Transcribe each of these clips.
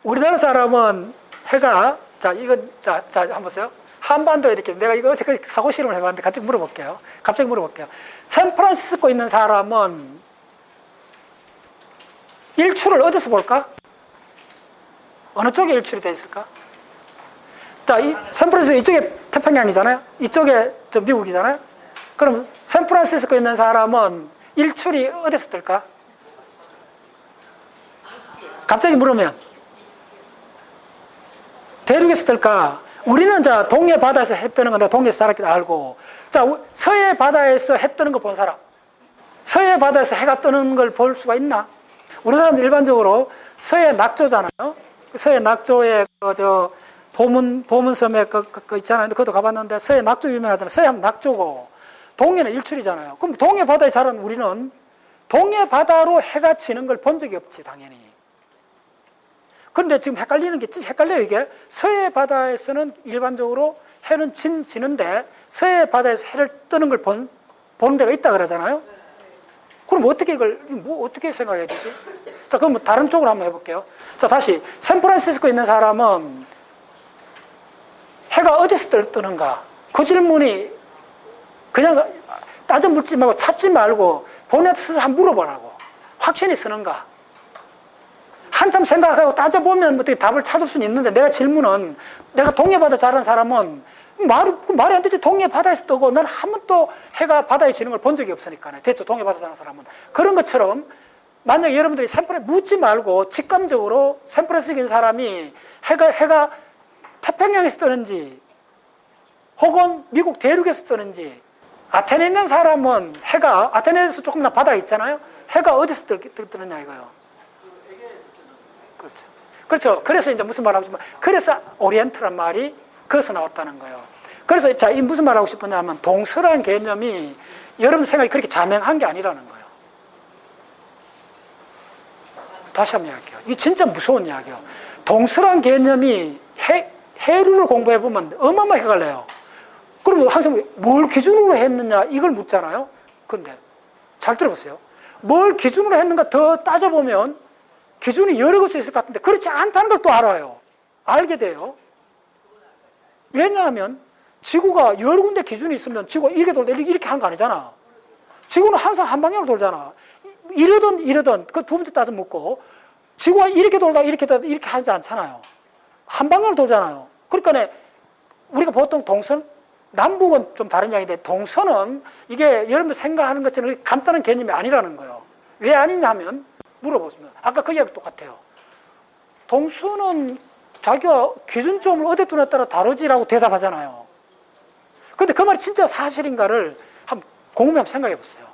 우리나라 사람은 해가, 자, 이건, 자, 한번 보세요. 한반도 이렇게, 내가 이거 어떻게 사고 실험을 해봤는데 갑자기 물어볼게요. 샌프란시스코 있는 사람은 일출을 어디서 볼까? 어느 쪽에 일출이 돼 있을까? 자, 샌프란시스코 이쪽에 태평양이잖아요? 이쪽에 저 미국이잖아요? 그럼 샌프란시스코 있는 사람은 일출이 어디서 뜰까? 갑자기 물으면 대륙에서 뜰까? 우리는 자 동해 바다에서 해 뜨는 건 내가 동해에서 살았기 알고, 자 서해 바다에서 해 뜨는 거 본 사람, 서해 바다에서 해가 뜨는 걸 볼 수가 있나? 우리 사람들 일반적으로 서해 낙조잖아요. 서해 낙조에 저 보문섬에 그 있잖아요. 그것도 가봤는데 서해 낙조 유명하잖아요. 서해하면 낙조고 동해는 일출이잖아요. 그럼 동해 바다에 자란 우리는 동해 바다로 해가 지는 걸 본 적이 없지, 당연히. 그런데 지금 헷갈리는 게, 헷갈려요, 이게. 서해 바다에서는 일반적으로 해는 지는데 서해 바다에서 해를 뜨는 걸 보는 데가 있다 그러잖아요. 그럼 어떻게 이걸, 뭐 어떻게 생각해야 되지? 자, 그럼 다른 쪽으로 한번 해볼게요. 자, 다시. 샌프란시스코에 있는 사람은 해가 어디서 뜨는가? 그 질문이 그냥 따져 묻지 말고 찾지 말고 본인한테 한번 물어보라고. 확신이 쓰는가? 한참 생각하고 따져보면 어떻게 답을 찾을 수는 있는데, 내가 질문은, 내가 동해바다 자란 사람은 말이 안 되지. 동해바다에서 뜨고 난 한 번도 해가 바다에 지는 걸 본 적이 없으니까요. 대체 동해바다 자란 사람은. 그런 것처럼 만약에 여러분들이 묻지 말고 직감적으로 샌프란시스코인 사람이 해가 태평양에서 뜨는지 혹은 미국 대륙에서 뜨는지, 아테네에 있는 사람은 해가, 아테네에서 조금이나 바다가 있잖아요. 해가 어디서 뜨느냐 이거요. 그렇죠. 그래서 이제 무슨 말 하고 싶으면, 그래서 오리엔트란 말이 거기서 나왔다는 거예요. 그래서 자, 이 무슨 말 하고 싶으냐면, 동서라는 개념이 여러분 생각이 그렇게 자명한 게 아니라는 거예요. 다시 한번 이야기해요. 이게 진짜 무서운 이야기예요. 동서라는 개념이 해류를 공부해보면 어마어마하게 헷갈려요. 그러면 항상 뭘 기준으로 했느냐 이걸 묻잖아요. 그런데 잘 들어보세요. 뭘 기준으로 했는가 더 따져보면 기준이 여러 것이 있을 것 같은데 그렇지 않다는 걸 또 알아요. 알게 돼요. 왜냐하면 지구가 여러 군데 기준이 있으면 지구가 이렇게 돌다 이렇게 하는 거 아니잖아. 지구는 항상 한 방향으로 돌잖아. 이러든 그 두 번째 따져 묻고, 지구가 이렇게 돌다 이렇게 하지 않잖아요. 한 방향으로 돌잖아요. 그러니까 우리가 보통 동선, 남북은 좀 다른 이야기인데 동서는 이게 여러분들 생각하는 것처럼 간단한 개념이 아니라는 거예요. 왜 아니냐 하면 물어보시면 아까 그 이야기 똑같아요. 동서는 자기가 기준점을 어디에 두냐에 따라 다르지라고 대답하잖아요. 근데 그 말이 진짜 사실인가를 한번 곰곰이 한번 생각해 보세요.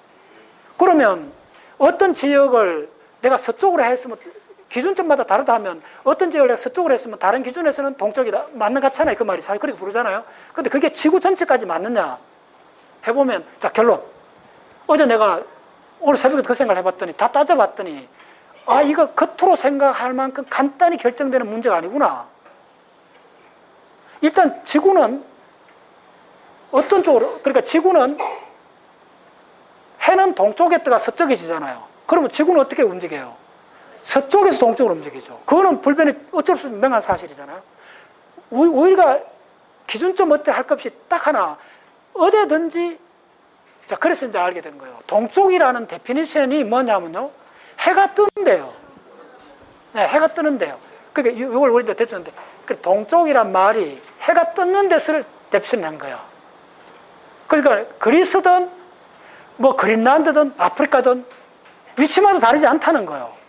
그러면 어떤 지역을 내가 서쪽으로 했으면 기준점마다 다르다 하면, 어떤 지역을 내가 서쪽으로 했으면 다른 기준에서는 동쪽이다 맞는 것 같잖아요. 그 말이 사실 그렇게 부르잖아요. 근데 그게 지구 전체까지 맞느냐 해보면, 자 결론. 어제 내가 오늘 새벽에 그 생각을 해봤더니, 다 따져봤더니, 아 이거 겉으로 생각할 만큼 간단히 결정되는 문제가 아니구나. 일단 지구는 어떤 쪽으로, 그러니까 지구는 해는 동쪽에 뜨가 서쪽에 지잖아요. 그러면 지구는 어떻게 움직여요? 서쪽에서 동쪽으로 움직이죠. 그거는 불변이 어쩔 수 없는 명한 사실이잖아요. 우리가 기준점 어때 할 것 없이 딱 하나, 어디든지, 자, 그래서 이제 알게 된 거예요. 동쪽이라는 데피니션이 뭐냐면요, 해가 뜨는데요. 네, 해가 뜨는데요. 그러니까 이걸 우리도 대충인데, 동쪽이란 말이 해가 뜨는 데서를 데피션한 거예요. 그러니까 그리스든, 뭐 그린란드든 아프리카든 위치마다 다르지 않다는 거예요.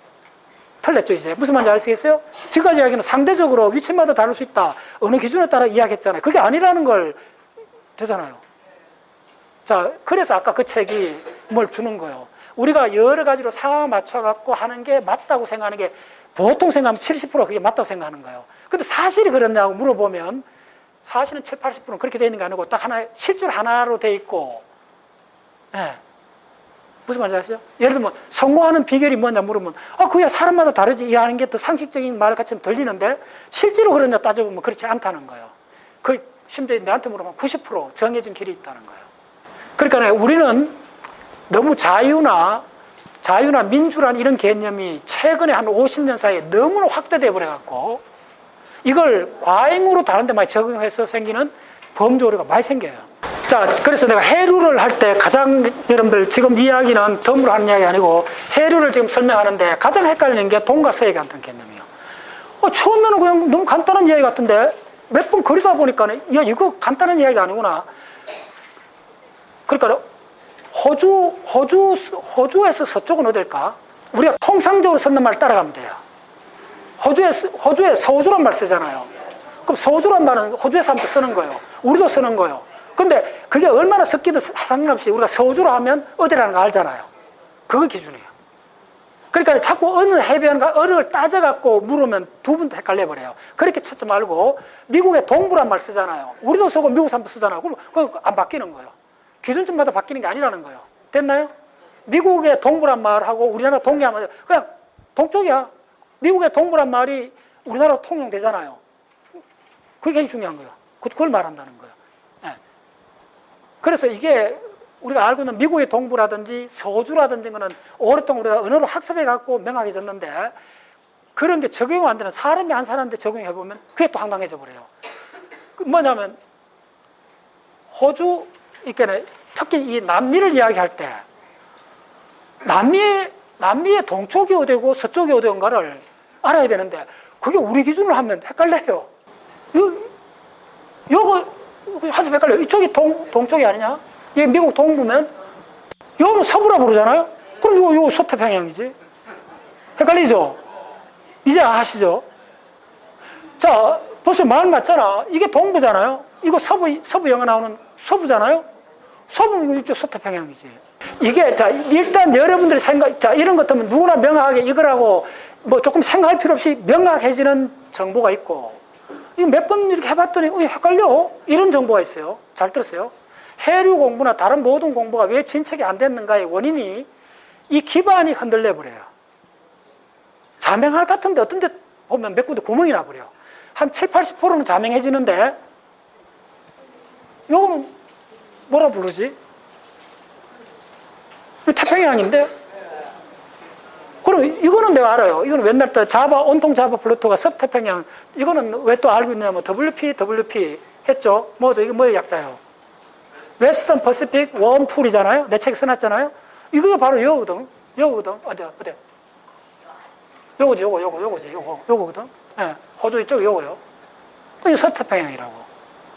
틀렸죠, 이제. 무슨 말인지 아시겠어요? 지금까지 이야기는 상대적으로 위치마다 다를 수 있다. 어느 기준에 따라 이야기했잖아요. 그게 아니라는 걸 되잖아요. 자, 그래서 아까 그 책이 뭘 주는 거예요. 우리가 여러 가지로 상황을 맞춰갖고 하는 게 맞다고 생각하는 게, 보통 생각하면 70% 그게 맞다고 생각하는 거예요. 근데 사실이 그렇냐고 물어보면, 사실은 70, 80%는 그렇게 되어 있는 게 아니고, 딱 하나, 실줄 하나로 되어 있고, 예. 무슨 말인지 아시죠? 예를 들면 성공하는 비결이 뭐냐 물으면, 그야 사람마다 다르지, 이라는 게 더 상식적인 말 같이 들리는데 실제로 그러냐 따져보면 그렇지 않다는 거예요. 심지어 내한테 물어보면 90% 정해진 길이 있다는 거예요. 그러니까 우리는 너무 자유나 자유나 민주란 이런 개념이 최근에 한 50년 사이에 너무나 확대되어 버려갖고 이걸 과잉으로 다른 데 많이 적용해서 생기는 범죄 오류가 많이 생겨요. 자, 그래서 내가 해류를 할 때 가장 여러분들 지금 이야기는 덤으로 하는 이야기 아니고 해류를 지금 설명하는데 가장 헷갈리는 게 동과 서에 관한 개념이에요. 처음에는 그냥 너무 간단한 이야기 같은데 몇 번 거리다 보니까 야, 이거 간단한 이야기가 아니구나. 그러니까 호주에서 서쪽은 어딜까? 우리가 통상적으로 쓰는 말 따라가면 돼요. 호주에 서우주란 말 쓰잖아요. 그럼 서우주란 말은 호주에 사람도 쓰는 거예요. 우리도 쓰는 거예요. 근데 그게 얼마나 섞이든 상관없이 우리가 서우주로 하면 어디라는 거 알잖아요. 그거 기준이에요. 그러니까 자꾸 어느 해변과 어를 따져갖고 물으면 두 분 다 헷갈려버려요. 그렇게 찾지 말고 미국의 동부란 말 쓰잖아요. 우리도 쓰고 미국 사람도 쓰잖아요. 그럼 안 바뀌는 거예요. 기준점마다 바뀌는 게 아니라는 거예요. 됐나요? 미국의 동부란 말하고 우리나라 동해하면 그냥 동쪽이야. 미국의 동부란 말이 우리나라로 통용되잖아요. 그게 굉장히 중요한 거예요. 그걸 말한다는 거예요. 네. 그래서 이게 우리가 알고 있는 미국의 동부라든지 서주라든지 거는 오랫동안 우리가 언어로 학습해갖고 명확해졌는데 그런 게 적용 안 되는 사람이 안 사는데 적용해보면 그게 또 황당해져 버려요. 뭐냐면 호주, 이렇게 특히 이 남미를 이야기할 때 남미의 동쪽이 어디고 서쪽이 어디인가를 알아야 되는데 그게 우리 기준으로 하면 헷갈려요. 요거 한참 헷갈려요. 이쪽이 동쪽이 아니냐? 이게 미국 동부면 요거는 서부라 부르잖아요. 그럼 요거 서태평양이지. 헷갈리죠? 이제 아시죠? 자, 벌써 말 맞잖아. 이게 동부잖아요. 이거 서부 영화 나오는 서부잖아요. 서부는 이쪽 서태평양이지. 이게 자 일단 여러분들이 자 이런 것들은 누구나 명확하게 이거라고 뭐 조금 생각할 필요 없이 명확해지는 정보가 있고 이거 몇 번 이렇게 해봤더니 헷갈려. 이런 정보가 있어요. 잘 들었어요? 해류 공부나 다른 모든 공부가 왜 진척이 안 됐는가의 원인이 이 기반이 흔들려 버려요. 자명할 같은데 어떤 데 보면 몇 군데 구멍이 나버려. 한 70, 80%는 자명해지는데 요거는 뭐라 부르지? 태평양인데? 그럼 이거는 내가 알아요. 이거는 옛날 때 온통 자바 플루토가 서태평양. 이거는 왜 또 알고 있냐면 WP 했죠? 뭐죠? 이거 뭐의 약자예요? 웨스턴 퍼시픽 웜풀이잖아요. 내 책 써놨잖아요. 이거 바로 이거거든. 어디? 요거거든. 네, 호주 이쪽이 요거요. 이게 서태평양이라고.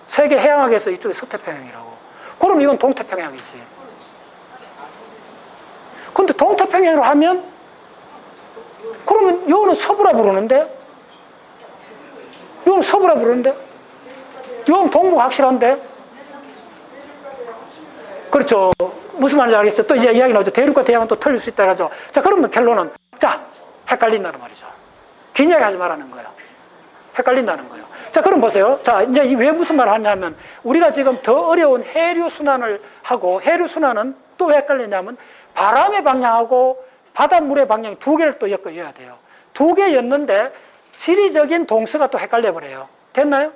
세계 해양학에서 이쪽이 서태평양이라고. 그럼 이건 동태평양이지. 근데 동태평양으로 하면 그러면 요거는 서부라 부르는데 요거는 동부가 확실한데 그렇죠. 무슨 말인지 알겠죠? 또 이제 이야기 나오죠. 대륙과 대양은 또 틀릴 수 있다 하죠. 자, 그러면 결론은 헷갈린다는 말이죠. 긴 이야기 하지 말라는 거예요. 헷갈린다는 거예요. 자, 그럼 보세요. 자, 이제 왜 무슨 말을 하냐면 우리가 지금 더 어려운 해류 순환을 하고 해류 순환은 또 왜 헷갈리냐면 바람의 방향하고 바닷물의 방향 두 개를 또 엮어야 돼요. 두 개 였는데 지리적인 동서가 또 헷갈려 버려요. 됐나요?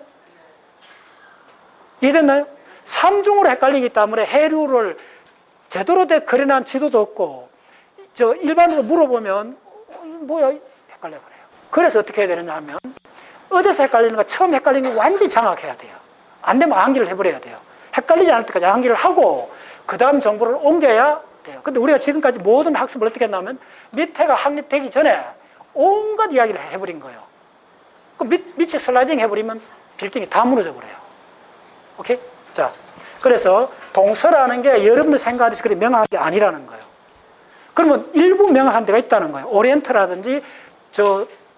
이해됐나요? 삼중으로 헷갈리기 때문에 해류를 제대로 된 그려놓은 지도도 없고 일반으로 물어보면 뭐야 헷갈려 버려요. 그래서 어떻게 해야 되느냐 하면 어디서 헷갈리는가 처음 헷갈리는 거 완전히 장악해야 돼요. 안 되면 암기를 해버려야 돼요. 헷갈리지 않을 때까지 암기를 하고 그 다음 정보를 옮겨야 돼요. 근데 우리가 지금까지 모든 학습을 어떻게 했냐면 밑에가 확립되기 전에 온갖 이야기를 해버린 거예요. 그 밑에 슬라이딩 해버리면 빌딩이 다 무너져 버려요. 오케이? 자, 그래서 동서라는 게 여러분들 생각하듯이 그렇게 명확한 게 아니라는 거예요. 그러면 일부 명확한 데가 있다는 거예요. 오리엔트라든지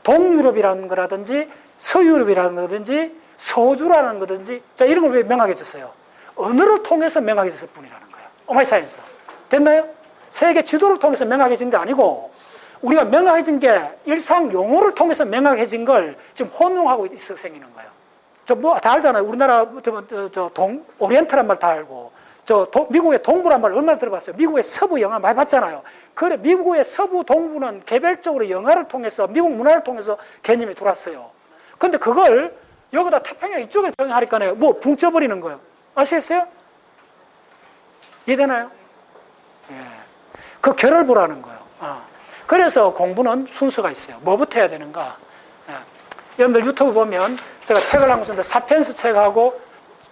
동유럽이라는 거라든지 서유럽이라는 거든지 서주라는 거든지 자 이런 걸 왜 명확해졌어요? 언어를 통해서 명확해졌을 뿐이라는 거예요. 오마이 사이언스. 됐나요? 세계 지도를 통해서 명확해진 게 아니고 우리가 명확해진 게 일상 용어를 통해서 명확해진 걸 지금 혼용하고 있어 생기는 거예요. 다 알잖아요. 우리나라 오리엔트란 말 다 알고 미국의 동부란 말 얼마나 들어봤어요? 미국의 서부 영화 많이 봤잖아요. 그래 미국의 서부 동부는 개별적으로 영화를 통해서 미국 문화를 통해서 개념이 들어왔어요. 근데 그걸 여기다 태평양 이쪽에 정하니까 뭐 붕쳐버리는 거예요. 아시겠어요? 이해되나요? 예. 그 결을 보라는 거예요. 그래서 공부는 순서가 있어요. 뭐부터 해야 되는가? 예. 여러분들 유튜브 보면 제가 책을 한 권 썼는데 사피엔스 책하고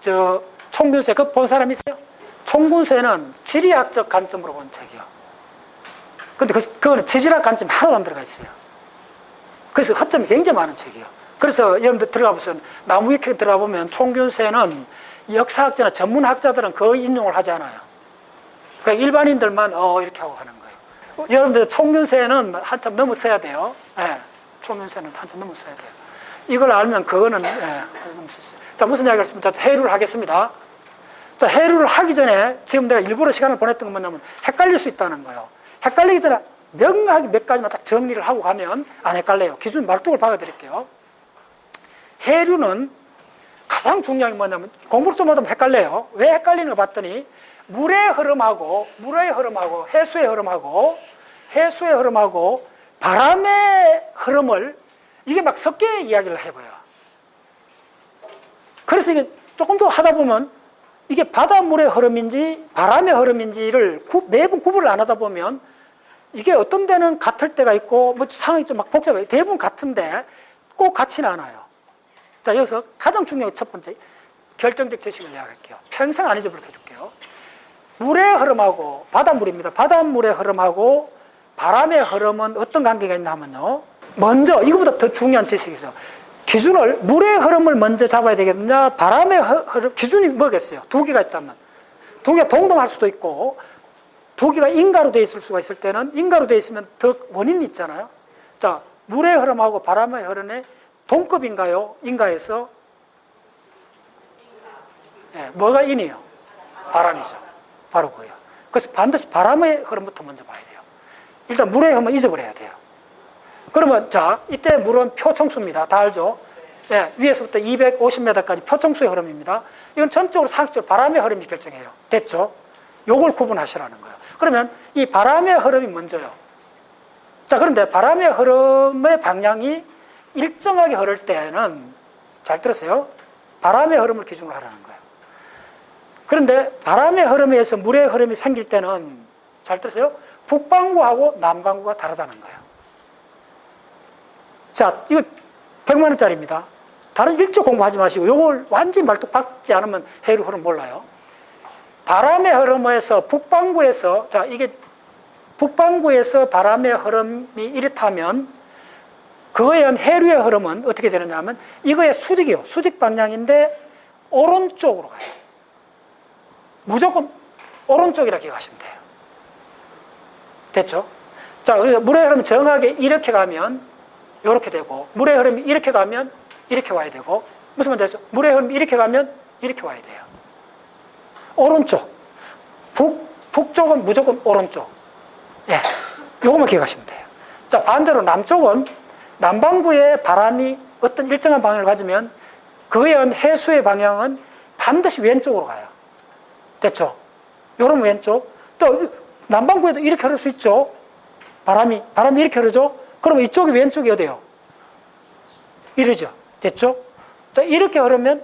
저 총균세 그거 본 사람 있어요? 총균세는 지리학적 관점으로 본 책이요. 근데 그거는 지질학 관점이 하나도 안 들어가 있어요. 그래서 허점이 굉장히 많은 책이에요. 그래서 여러분들 들어가 보세요. 나무 위키 들어가 보면 총균세는 역사학자나 전문학자들은 거의 인용을 하지 않아요. 그러니까 일반인들만 이렇게 하고 하는 거예요. 여러분들 총균세는 한참 넘어 써야 돼요. 예, 총균세는 한참 넘어 써야 돼요. 이걸 알면 그거는 넘어 썼어요. 자, 무슨 이야기를 했습니까? 자, 해류를 하겠습니다. 자, 해류를 하기 전에 지금 내가 일부러 시간을 보냈던 건 뭐냐면 헷갈릴 수 있다는 거예요. 헷갈리기 전에 명확하게 몇 가지만 딱 정리를 하고 가면 안 헷갈려요. 기준 말뚝을 박아드릴게요. 해류는 가장 중요한 게 뭐냐면 공부를 좀 하면 헷갈려요. 왜 헷갈리는 거 봤더니 물의 흐름하고 해수의 흐름하고 바람의 흐름을 이게 막 섞여 이야기를 해봐요. 그래서 이게 조금 더 하다 보면 이게 바닷물의 흐름인지 바람의 흐름인지를 매번 구분을 안 하다 보면 이게 어떤 데는 같을 때가 있고 뭐 상황이 좀 막 복잡해요. 대부분 같은데 꼭 같지는 않아요. 자, 여기서 가장 중요한 첫 번째 결정적 지식을 이야기할게요. 평생 안 잊어버리게 해줄게요. 물의 흐름하고 바닷물입니다. 바닷물의 흐름하고 바람의 흐름은 어떤 관계가 있나 하면요. 먼저 이거보다 더 중요한 지식이 있어요. 기준을 물의 흐름을 먼저 잡아야 되겠느냐 바람의 흐름 기준이 뭐겠어요? 두 개가 있다면 두 개가 동등할 수도 있고 두 개가 인가로 되어 있을 수가 있을 때는 인가로 되어 있으면 더 원인이 있잖아요. 자, 물의 흐름하고 바람의 흐름의 동급인가요? 인가에서 예, 뭐가 인이에요? 바람이죠. 바로 그거예요. 그래서 반드시 바람의 흐름부터 먼저 봐야 돼요. 일단 물의 흐름은 잊어버려야 돼요. 그러면 자, 이때 물은 표청수입니다. 다 알죠? 예, 위에서부터 250m까지 표청수의 흐름입니다. 이건 전적으로 상식적으로 바람의 흐름이 결정해요. 됐죠? 요걸 구분하시라는 거예요. 그러면 이 바람의 흐름이 먼저요. 자, 그런데 바람의 흐름의 방향이 일정하게 흐를 때는 잘 들으세요. 바람의 흐름을 기준으로 하라는 거예요. 그런데 바람의 흐름에 의해서 물의 흐름이 생길 때는 잘 들으세요. 북반구하고 남반구가 다르다는 거예요. 자, 이거 100만 원짜리입니다. 다른 일조 공부하지 마시고 이걸 완전히 말뚝 박지 않으면 해류 흐름 몰라요. 바람의 흐름에서 북반구에서 자, 이게 북반구에서 바람의 흐름이 이렇다면 그거에 의한 해류의 흐름은 어떻게 되느냐 하면 이거의 수직이요. 수직 방향인데 오른쪽으로 가요. 무조건 오른쪽이라 기억하시면 돼요. 됐죠? 자, 그래서 물의 흐름이 정확하게 이렇게 가면 이렇게 되고 물의 흐름이 이렇게 가면 이렇게 와야 되고 무슨 말인지 알죠? 물의 흐름이 이렇게 가면 이렇게 와야 돼요. 오른쪽. 북쪽은 무조건 오른쪽. 예. 요것만 기억하시면 돼요. 자, 반대로 남쪽은 남반구의 바람이 어떤 일정한 방향을 가지면 그에 의한 해수의 방향은 반드시 왼쪽으로 가요. 됐죠? 요러면 왼쪽. 또 남반구에도 이렇게 흐를 수 있죠? 바람이 이렇게 흐르죠? 그러면 이쪽이 왼쪽이 어디예요? 이러죠? 됐죠? 자, 이렇게 흐르면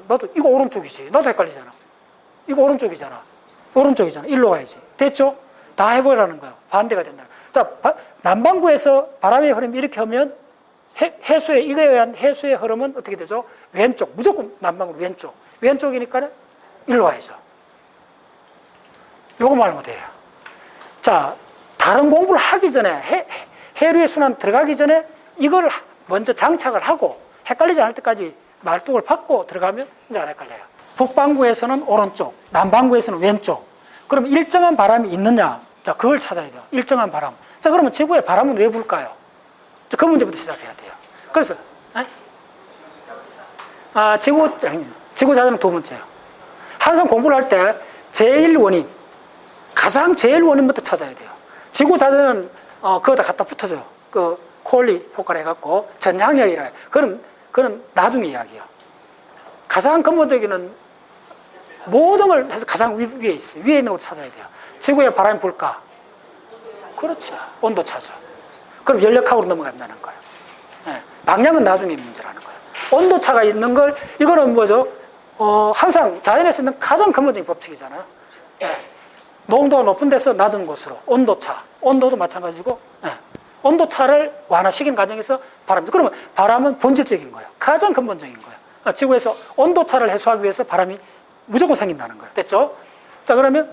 나도 이거 오른쪽이지. 나도 헷갈리잖아. 이거 오른쪽이잖아. 일로 가야지. 됐죠? 다 해보라는 거예요. 반대가 된다. 자, 남반구에서 바람의 흐름이 이렇게 하면 이거에 의한 해수의 흐름은 어떻게 되죠? 왼쪽. 무조건 남반구 왼쪽. 왼쪽이니까 일로 와야죠. 요거 말하면 돼요. 자, 다른 공부를 하기 전에 해류의 순환 들어가기 전에 이걸 먼저 장착을 하고 헷갈리지 않을 때까지 말뚝을 박고 들어가면 이제 안 헷갈려요. 북반구에서는 오른쪽, 남반구에서는 왼쪽. 그럼 일정한 바람이 있느냐? 자, 그걸 찾아야 돼요. 일정한 바람. 자, 그러면 지구에 바람은 왜 불까요? 자, 그 문제부터 시작해야 돼요. 그래서 지구 자전은 두 번째요. 항상 공부를 할 때 제일 원인부터 찾아야 돼요. 지구 자전은 그거다 갖다 붙어줘요. 그 콜리 효과를 해갖고 전향력이라 해요. 그건 나중에 이야기예요. 가장 근본적인 모든 걸 해서 가장 위에 있어요. 위에 있는 걸 찾아야 돼요. 지구에 바람이 불까? 그렇죠. 온도 차죠. 그럼 연력학으로 넘어간다는 거예요. 네. 방향은 나중에 문제라는 거예요. 온도 차가 있는 걸 이거는 뭐죠? 항상 자연에서 있는 가장 근본적인 법칙이잖아요. 네. 농도가 높은 데서 낮은 곳으로 온도차, 온도도 마찬가지고 온도차를 완화시키는 과정에서 바람이 그러면 바람은 본질적인 거예요. 가장 근본적인 거예요. 지구에서 온도차를 해소하기 위해서 바람이 무조건 생긴다는 거예요. 됐죠? 자, 그러면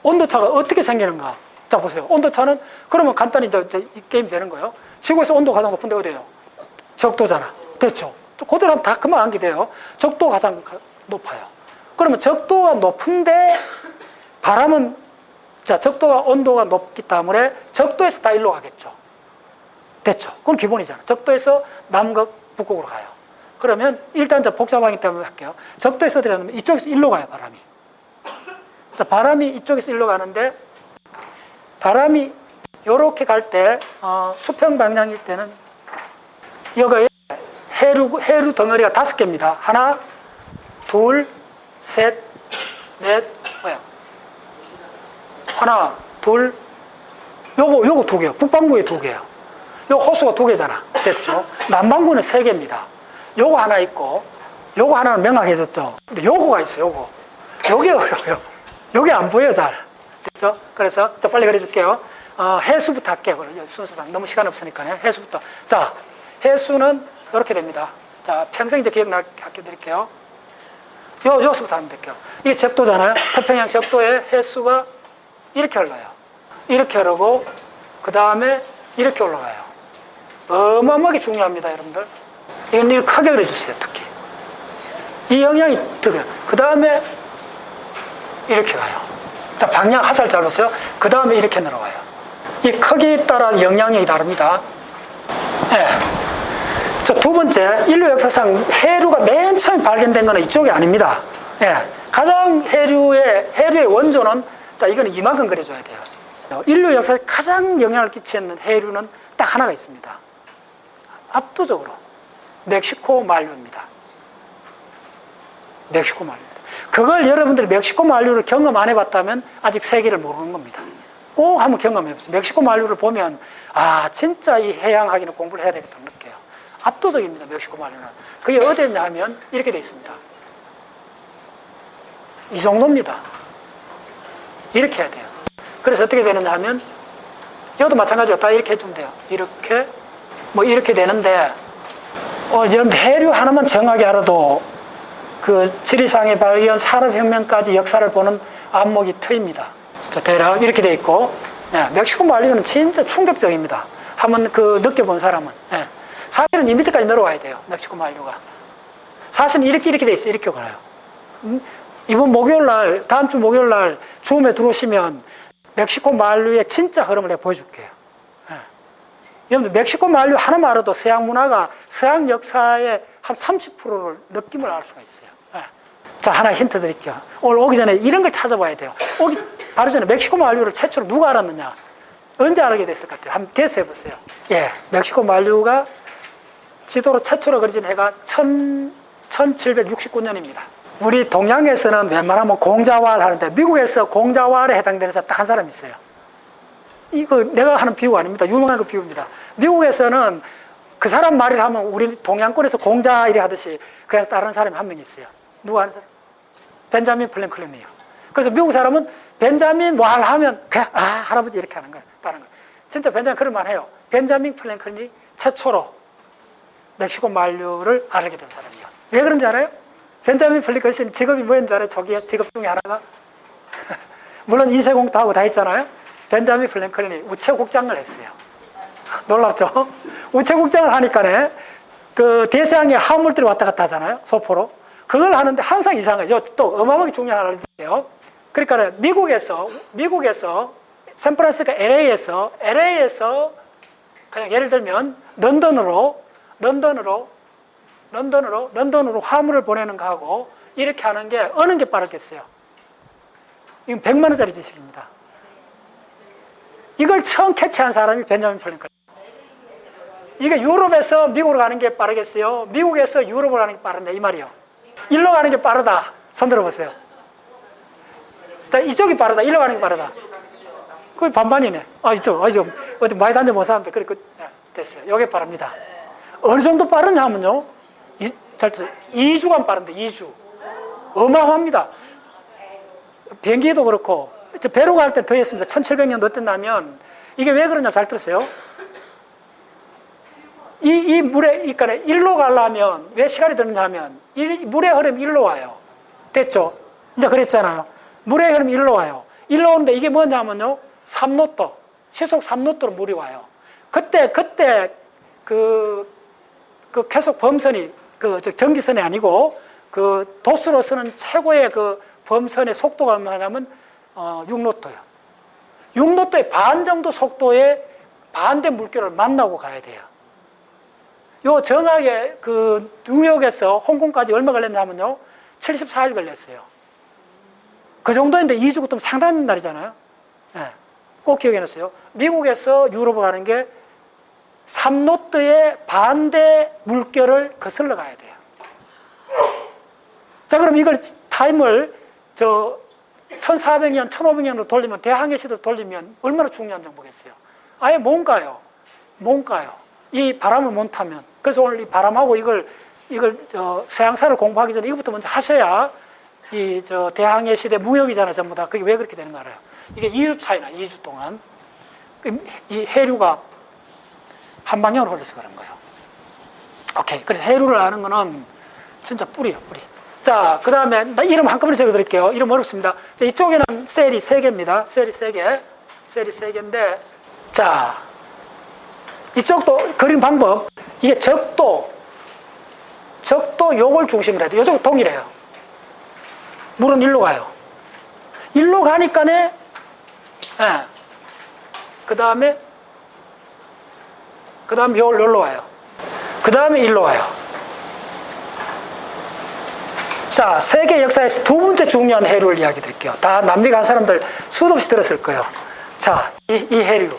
온도차가 어떻게 생기는가? 자, 보세요. 온도차는 그러면 간단히 이제 이 게임 되는 거예요. 지구에서 온도가 가장 높은데 어디예요? 적도잖아. 됐죠? 그대로 하면 다 금방 암기 돼요. 적도가 가장 높아요. 그러면 적도가 높은데 바람은 자, 적도가 온도가 높기 때문에 적도에서 다 일로 가겠죠. 됐죠? 그건 기본이잖아. 적도에서 남극, 북극으로 가요. 그러면 일단 저 복잡하기 때문에 할게요. 적도에서 어디로 가냐면 이쪽에서 일로 가요, 바람이. 자, 바람이 이쪽에서 일로 가는데 바람이 이렇게 갈 때 수평 방향일 때는 여기에 해류 덩어리가 5개입니다. 하나, 둘, 셋, 넷, 뭐야? 하나, 둘, 요거 2개요. 북반구에 2개요. 요 호수가 2개잖아. 됐죠? 남반구는 3개입니다. 요거 하나 있고, 요거 하나는 명확해졌죠? 근데 요거가 있어요, 요거. 요게 어려워요. 요게 안 보여, 잘. 됐죠? 그래서, 저 빨리 그려줄게요. 해수부터 할게요. 순서상. 너무 시간 없으니까, 해수부터. 자, 해수는 이렇게 됩니다. 자, 평생 이제 기억나게 드릴게요. 여기서부터 하면 될게요. 이게 적도잖아요. 태평양 적도에 해수가 이렇게 흘러요. 이렇게 흐르고, 그 다음에 이렇게 올라가요. 어마어마하게 중요합니다, 여러분들. 이건 이렇게 크게 그려주세요, 특히. 이 영향이 특히. 그 다음에 이렇게 가요. 자, 방향 화살 잘 보세요. 그 다음에 이렇게 내려가요. 이 크기에 따라 영향력이 다릅니다. 네. 자, 2번째, 인류 역사상 해류가 맨 처음 발견된 건 이쪽이 아닙니다. 네. 가장 해류의 원조는, 자, 이거는 이만큼 그려줘야 돼요. 인류 역사에 가장 영향을 끼치는 해류는 딱 하나가 있습니다. 압도적으로. 멕시코 만류입니다. 멕시코 만류입니다. 그걸 여러분들이 멕시코 만류를 경험 안 해봤다면 아직 세계를 모르는 겁니다. 꼭 한번 경험해보세요. 멕시코 만류를 보면 진짜 이 해양학에는 공부를 해야 되겠다고 느껴요. 압도적입니다. 멕시코 만류는. 그게 어디냐 하면 이렇게 돼 있습니다. 이 정도입니다. 이렇게 해야 돼요. 그래서 어떻게 되느냐 하면 이것도 마찬가지로 다 이렇게 해주면 돼요. 이렇게 이렇게 되는데 여러분 해류 하나만 정확히 알아도 그 지리상의 발견, 산업혁명까지 역사를 보는 안목이 트입니다. 자, 대략 이렇게 돼 있고, 멕시코 만류는 진짜 충격적입니다. 한번 느껴본 사람은. 사실은 이 밑에까지 내려와야 돼요. 멕시코 만류가. 사실은 이렇게 돼 있어요. 이렇게 걸어요. 이번 목요일날, 다음 주 목요일날 줌에 들어오시면 멕시코 만류의 진짜 흐름을 내가 보여줄게요. 여러분들 멕시코 만류 하나만 알아도 서양 문화가 서양 역사의 한 30%를 느낌을 알 수가 있어요. 자, 하나 힌트 드릴게요. 오늘 오기 전에 이런 걸 찾아봐야 돼요. 오기 바로 전에 멕시코 만류를 최초로 누가 알았느냐? 언제 알게 됐을 것 같아요? 한번 개수해 보세요. 멕시코 만류가 지도로 최초로 그려진 해가 1769년입니다. 우리 동양에서는 웬만하면 공자왈 하는데 미국에서 공자왈에 해당되는 사람 딱 한 사람 있어요. 이거 내가 하는 비유 아닙니다. 유명한 그 비유입니다. 미국에서는 그 사람 말을 하면 우리 동양권에서 공자 이래 하듯이 그냥 다른 사람이 한 명 있어요. 누가 하는 사람? 벤자민 플랭클린이에요. 그래서 미국 사람은 벤자민 왈 하면 그냥 할아버지 이렇게 하는 거예요. 다른 거. 진짜 벤자민 그럴만 해요. 벤자민 플랭클린이 최초로 멕시코 만류를 알게 된 사람이에요. 왜 그런지 알아요? 벤자민 플랭클린 직업이 뭐였는지 알아요? 직업 중에 하나가 물론 인쇄공도 하고 다 했잖아요. 벤자민 플랭클린이 우체국장을 했어요. 놀랍죠? 우체국장을 하니까네 그 대서양에 화물들이 왔다 갔다 하잖아요. 소포로. 그걸 하는데 항상 이상해요. 또 어마어마하게 중요한 하나인데요. 그러니까 미국에서 샌프란시스코 LA에서 그냥 예를 들면 런던으로 화물을 보내는 거하고 이렇게 하는 게 어느 게 빠르겠어요? 이건 100만 원짜리 지식입니다. 이걸 처음 캐치한 사람이 벤자민 플랭클린. 이게 유럽에서 미국으로 가는 게 빠르겠어요? 미국에서 유럽으로 가는 게 빠른데 이 말이요. 일로 가는 게 빠르다. 손 들어보세요. 자, 이쪽이 빠르다. 일로 가는 게 빠르다. 그게 반반이네. 이쪽. 어디 많이 다녀본 사람들. 그래, 됐어요. 이게 빠릅니다. 어느 정도 빠르냐 하면요. 2주간 빠른데, 2주. 어마어마합니다. 비행기도 그렇고, 배로 갈 때 더 했습니다. 1700년 어땠냐면, 이게 왜 그러냐, 잘 들었어요? 이 물에, 그러니까 일로 가려면 왜 시간이 드느냐면, 물의 흐름이 일로 와요. 됐죠? 이제 그랬잖아요. 물의 흐름이 일로 와요. 일로 오는데 이게 뭐냐면요, 3노도, 시속 3노도로 물이 와요. 그때 계속 범선이, 전기선이 아니고, 도수로 쓰는 최고의 범선의 속도가 뭐냐면, 6노도예요. 6노도의 반 정도 속도의 반대 물결을 만나고 가야 돼요. 요 정확하게 뉴욕에서 홍콩까지 얼마 걸렸냐면요, 74일 걸렸어요. 그 정도인데 2주 끄면 상당한 날이잖아요. 네. 꼭 기억해놓으세요. 미국에서 유럽으로 가는 게 3노트의 반대 물결을 거슬러 가야 돼요. 자, 그럼 이걸 타임을 1400년, 1500년으로 돌리면, 대항해 시대로 돌리면 얼마나 중요한 정보겠어요? 아예 못 가요. 이 바람을 못 타면. 그래서 오늘 이 바람하고 이걸 서양사를 공부하기 전에 이것부터 먼저 하셔야 대항해 시대 무역이잖아요, 전부 다. 그게 왜 그렇게 되는 거 알아요? 이게 2주 차이나, 2주 동안. 이 해류가 한 방향으로 흘러서 그런 거예요. 오케이. 그래서 해류를 아는 거는 진짜 뿌리예요, 뿌리. 자, 그 다음에, 이름 한꺼번에 적어 드릴게요. 이름 어렵습니다. 자, 이쪽에는 셀이 3개입니다. 셀이 3개인데, 자, 이쪽도 그림 방법, 이게 적도 요걸 중심으로 해야 돼요. 이쪽은 동일해요. 물은 일로 가요. 일로 가니까네, 그 다음에 여기로 와요. 그 다음에 일로 와요. 자, 세계 역사에서 두 번째 중요한 해류를 이야기 드릴게요. 다 남미 간 사람들 수도 없이 들었을 거예요. 자, 이 해류.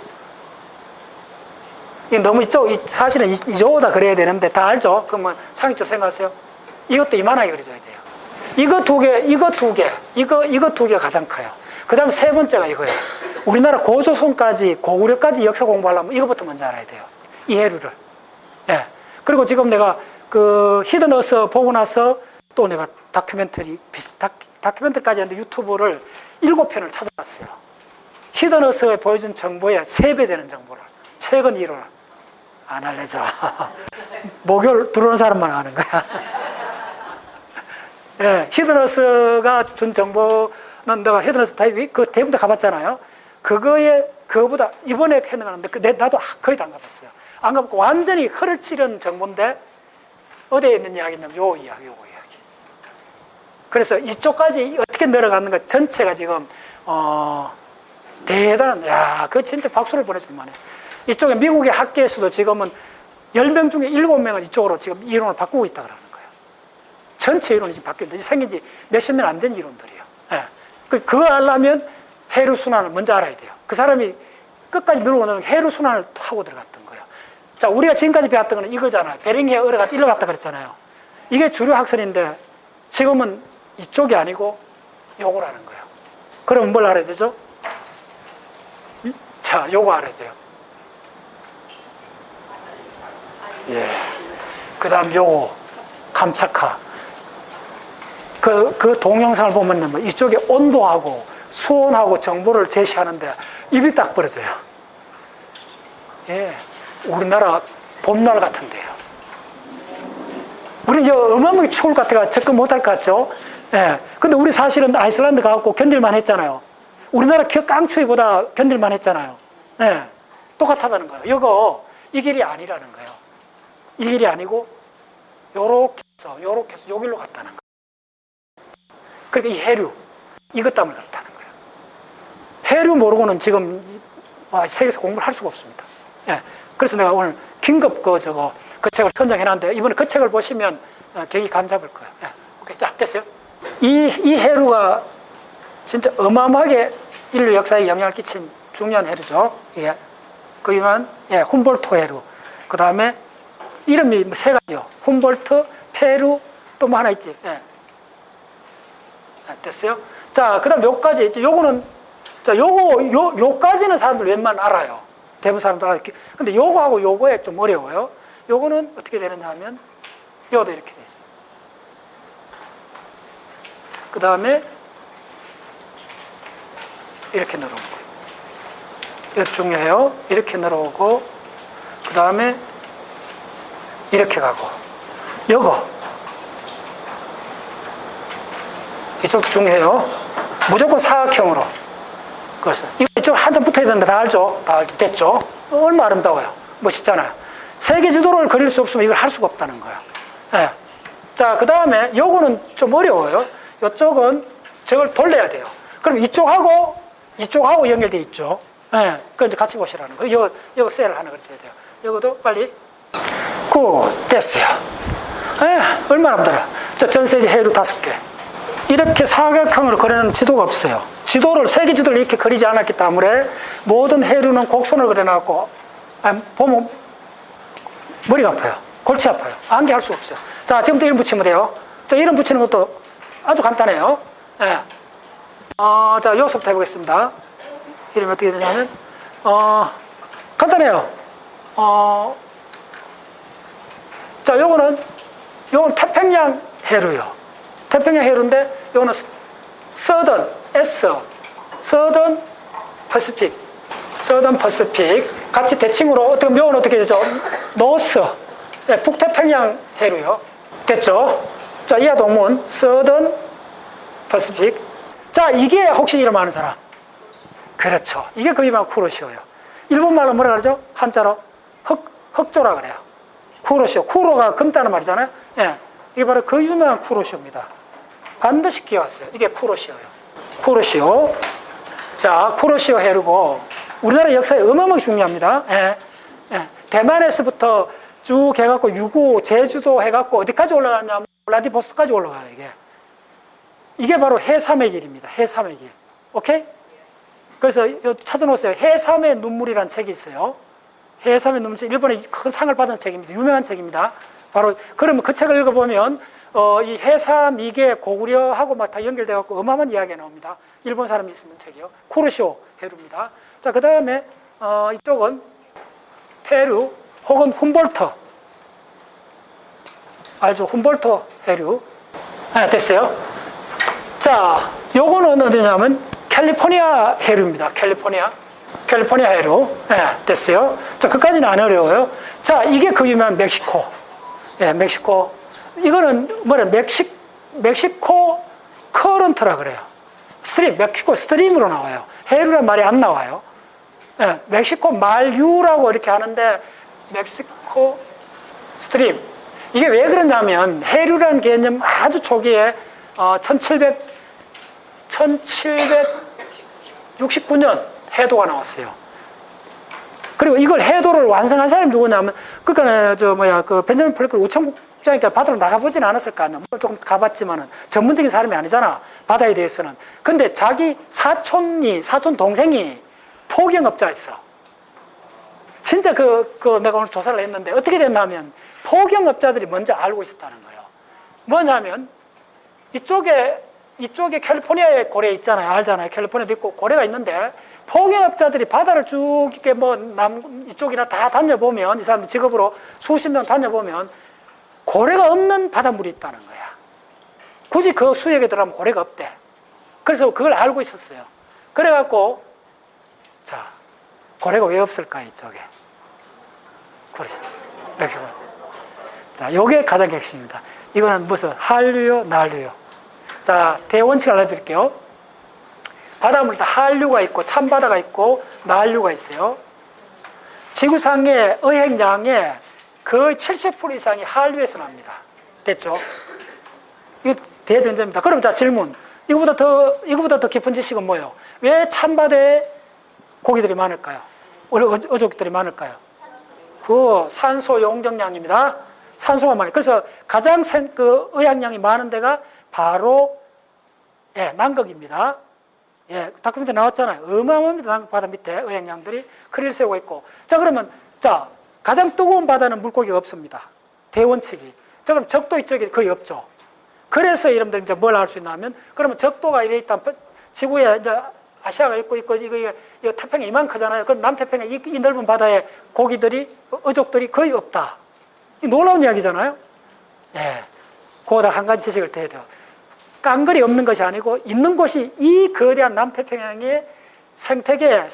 이 너무 사실은 이쪽보다 그려야 되는데 다 알죠? 그러면 상위쪽 생각하세요. 이것도 이만하게 그려줘야 돼요. 이거 두 개 가장 커요. 그 다음에 세 번째가 이거예요. 우리나라 고조선까지, 고구려까지 역사 공부하려면 이거부터 먼저 알아야 돼요. 이 해류를. 예. 그리고 지금 내가 히든 어서 보고 나서 또 내가 다큐멘터리까지 했는데 유튜브를 7편을 찾아봤어요. 히든 어서에 보여준 정보의 3배 되는 정보를. 최근 이론을. 안 알려줘. 목요일 들어오는 사람만 아는 거야. 예, 히든 어서가 준 정보는 내가 히든 어서 대부분 다 가봤잖아요. 그거보다 이번에 했는데 나도 거의 다 안 가봤어요. 안 가봤고 완전히 허를 찌른 정보인데 어디에 있는 이야기냐면 요거 이야기. 그래서 이쪽까지 어떻게 늘어갔는가 전체가 지금 대단한, 그거 진짜 박수를 보내줄 만해. 이쪽에 미국의 학계에서도 지금은 10명 중에 7명은 이쪽으로 지금 이론을 바꾸고 있다 그러는 거예요. 전체 이론이 지금 바뀌었는데 생긴 지 몇십 년 안 된 이론들이에요. 예. 그거 알려면 해류 순환을 먼저 알아야 돼요. 그 사람이 끝까지 밀고 나면 해류 순환을 타고 들어갔던 거예요. 자, 우리가 지금까지 배웠던 거는 이거잖아요. 베링해 일로 갔다 그랬잖아요. 이게 주류 학설인데 지금은 이쪽이 아니고 요거라는 거예요. 그럼 뭘 알아야 되죠? 자, 요거 알아야 돼요. 예. 그 다음 요거, 감차카. 그 동영상을 보면 뭐 이쪽에 온도하고 수온하고 정보를 제시하는데 입이 딱 벌어져요. 예. 우리나라 봄날 같은데요. 우리 이제 어마어마하게 추울 것 같아가 접근 못할 것 같죠? 예. 근데 우리 사실은 아이슬란드 가갖고 견딜만 했잖아요. 우리나라 깡추위보다 견딜만 했잖아요. 예. 똑같다는 거예요. 이 길이 아니라는 거예요. 이 길이 아니고, 요렇게 해서 요 길로 갔다는 거예요. 그러니까 이 해류, 이것 때문에 그렇다는 거예요. 해류 모르고는 지금 세계에서 공부를 할 수가 없습니다. 예. 그래서 내가 오늘 긴급 그 책을 선정해놨는데, 이번에 그 책을 보시면 굉장히 감 잡을 거예요. 예. 오케이. 자, 됐어요? 이 해류가 진짜 어마어마하게 인류 역사에 영향을 끼친 중요한 해류죠. 예. 그 유명한, 훔볼트 해류. 그 다음에 이름이 3가지요. 훔볼트, 페루, 또 뭐 하나 있지. 예. 됐어요? 자, 그 다음 요까지. 요거는, 요까지는 사람들 웬만하면 알아요. 대부분 사람들 알아요. 근데 요거하고 요거에 좀 어려워요. 요거는 어떻게 되느냐 하면, 요도 이렇게 돼 있어요. 그 다음에, 이렇게 늘어오고, 이거 중요해요. 이렇게 늘어오고, 그 다음에 이렇게 가고, 요거 이쪽도 중요해요. 무조건 사각형으로. 그래서 이쪽 한참 붙어야 되는데 다 알죠? 다 알죠? 됐죠? 얼마나 아름다워요. 멋있잖아요. 세계 지도를 그릴 수 없으면 이걸 할 수가 없다는 거예요. 예. 자, 그 다음에 요거는 좀 어려워요. 이쪽은 저걸 돌려야 돼요. 그럼 이쪽하고 연결돼 있죠. 예. 그걸 이제 같이 보시라는 거예요. 이거 셀을 하나 그려줘야 돼요. 이것도 빨리. 됐어요. 예. 얼마나 아름다워요. 전 세계 해류 5개. 이렇게 사각형으로 그리는 지도가 없어요. 세계 지도를 이렇게 그리지 않았기 때문에 모든 해류는 곡선을 그려놨고, 보면 머리가 아파요. 골치 아파요. 암기할 수 없어요. 자, 지금부터 이름 붙이면 돼요. 자, 이름 붙이는 것도 아주 간단해요. 예. 자, 여기서부터 해보겠습니다. 이름이 어떻게 되냐면, 간단해요. 자, 요거는 태평양 해류요. 태평양 해류인데, 요거는 서던 퍼시픽. 같이 대칭으로, 어떻게, 묘는 어떻게 되죠? 노스. 네, 북태평양 해류요. 됐죠? 자, 이하 동문, 서던 퍼시픽. 자, 이게 혹시 이름 아는 사람? 그렇죠. 이게 그 이름 쿠로시오예요. 일본말로 뭐라 그러죠? 한자로 흑조라 그래요. 쿠로시오. 쿠로가 금다는 말이잖아요. 예. 이게 바로 그 유명한 쿠로시오입니다. 반드시 기억하세요. 이게 쿠로시오예요. 쿠로시오. 자, 쿠로시오 해류고, 우리나라 역사에 어마어마하게 중요합니다. 예. 예. 대만에서부터 쭉 해갖고, 유구, 제주도 해갖고, 어디까지 올라가냐면, 블라디보스토크까지 올라가요, 이게. 이게 바로 해삼의 길입니다. 해삼의 길. 오케이? 그래서 찾아놓으세요. 해삼의 눈물이라는 책이 있어요. 해삼의 눈물, 일본에 큰 상을 받은 책입니다. 유명한 책입니다. 바로, 그러면 그 책을 읽어보면, 이 해삼, 이게 고구려하고 막 다 연결돼갖고 어마어마한 이야기가 나옵니다. 일본 사람이 쓰는 책이요. 쿠로시오 해류입니다. 자, 그 다음에, 이쪽은 페루 혹은 훔볼트. 알죠? 훔볼트 해류. 네, 됐어요. 자, 요거는 어디냐면 캘리포니아 해류입니다. 캘리포니아 해류. 네, 됐어요. 자, 그까지는 안 어려워요. 자, 이게 그 유명한 멕시코. 예, 멕시코. 이거는 멕시코 커런트라 그래요. 멕시코 스트림으로 나와요. 해류란 말이 안 나와요. 예, 멕시코 말유라고 이렇게 하는데, 멕시코 스트림. 이게 왜 그러냐면, 해류라는 개념 아주 초기에, 1769년 해도가 나왔어요. 그리고 이걸 해도를 완성한 사람이 누구냐면, 그러니까, 벤자민 프랭클린 우천국장이니까 바다로 나가보진 않았을 거 아니야. 뭐 조금 가봤지만은, 전문적인 사람이 아니잖아. 바다에 대해서는. 근데 자기 사촌 동생이 포경업자였어. 진짜 내가 오늘 조사를 했는데, 어떻게 됐냐면, 포경업자들이 먼저 알고 있었다는 거예요. 뭐냐면, 이쪽에 캘리포니아에 고래 있잖아요. 알잖아요. 캘리포니아도 있고 고래가 있는데, 포경업자들이 바다를 쭉 이렇게 이쪽이나 다 다녀보면, 이 사람들 직업으로 수십 명 다녀보면, 고래가 없는 바닷물이 있다는 거야. 굳이 그 수역에 들어가면 고래가 없대. 그래서 그걸 알고 있었어요. 그래갖고, 자, 고래가 왜 없을까, 이쪽에. 그래서, 멕시코. 자, 요게 가장 핵심입니다. 이거는 무슨, 한류요, 난류요. 자, 대원칙 알려드릴게요. 바닷물 다 한류가 있고, 찬바다가 있고, 난류가 있어요. 지구상의 어획량의 거의 70% 이상이 한류에서 납니다. 됐죠? 이거 대전제입니다. 그럼 자, 질문. 이거보다 더 깊은 지식은 뭐예요? 왜 찬바다에 고기들이 많을까요? 어족들이 많을까요? 그 산소 용적량입니다. 산소가 많아요. 그래서 가장 의약량이 많은 데가 바로, 예, 남극입니다. 예, 다큐멘터리 나왔잖아요. 어마어마합니다. 남극 바다 밑에 의약량들이 크릴 세우고 있고. 자, 그러면, 자, 가장 뜨거운 바다는 물고기가 없습니다. 대원칙이. 자, 그럼 적도 이쪽에 거의 없죠. 그래서 여러분들 이제 뭘 할 수 있냐면, 그러면 적도가 이래 있다, 지구에 이제 아시아가 있고, 이거 태평양 이만 크잖아요. 그럼 남태평양 이 넓은 바다에 고기들이, 어족들이 거의 없다. 이 놀라운 이야기잖아요. 예. 그거다 한 가지 지식을 더 해야 돼요. 깡글이 없는 것이 아니고, 있는 곳이 이 거대한 남태평양에 생태계에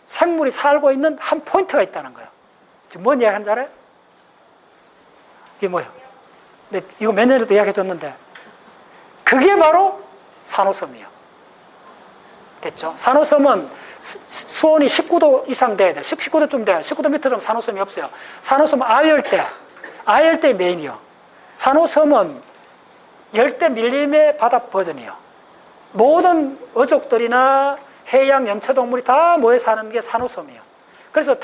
생물이 살고 있는 한 포인트가 있다는 거예요. 지금 뭔 이야기 하는지 알아요? 이게 뭐예요? 근데 이거 몇 년에도 이야기해 줬는데, 그게 바로 산호섬이에요. 됐죠? 산호섬은 수온이 19도 이상 돼야 돼. 19도쯤 돼요. 19도 밑으로는 산호섬이 없어요. 산호섬은 아열대 메인이요. 산호섬은 열대 밀림의 바다 버전이에요. 모든 어족들이나 해양 연체동물이 다 모여 사는 게 산호섬이에요. 그래서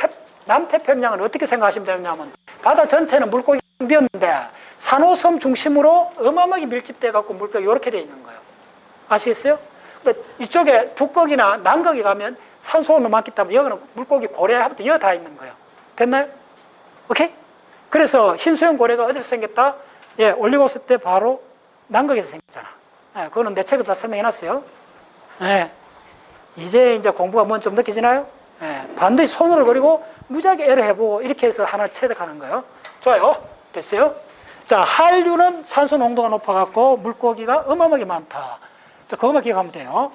남태평양을 어떻게 생각하시면 되냐면, 바다 전체는 물고기 비었는데 산호섬 중심으로 어마어마하게 밀집돼 갖고 물고기 이렇게 돼 있는 거예요. 아시겠어요? 근데 이쪽에 북극이나 남극에 가면 산소가 많기 때문에 여기는 물고기 고래하부터 여기 다 있는 거예요. 됐나요? 오케이? 그래서 흰수염 고래가 어디서 생겼다? 예, 올리고스 때 바로 남극에서 생겼잖아. 예, 그거는 내 책에도 다 설명해놨어요. 예, 이제 공부가 뭔 좀 느껴지나요? 예, 반드시 손으로 그리고 무지하게 애를 해보고 이렇게 해서 하나 체득하는 거예요. 좋아요. 됐어요? 자, 한류는 산소 농도가 높아갖고 물고기가 어마어마하게 많다. 자, 그것만 기억하면 돼요.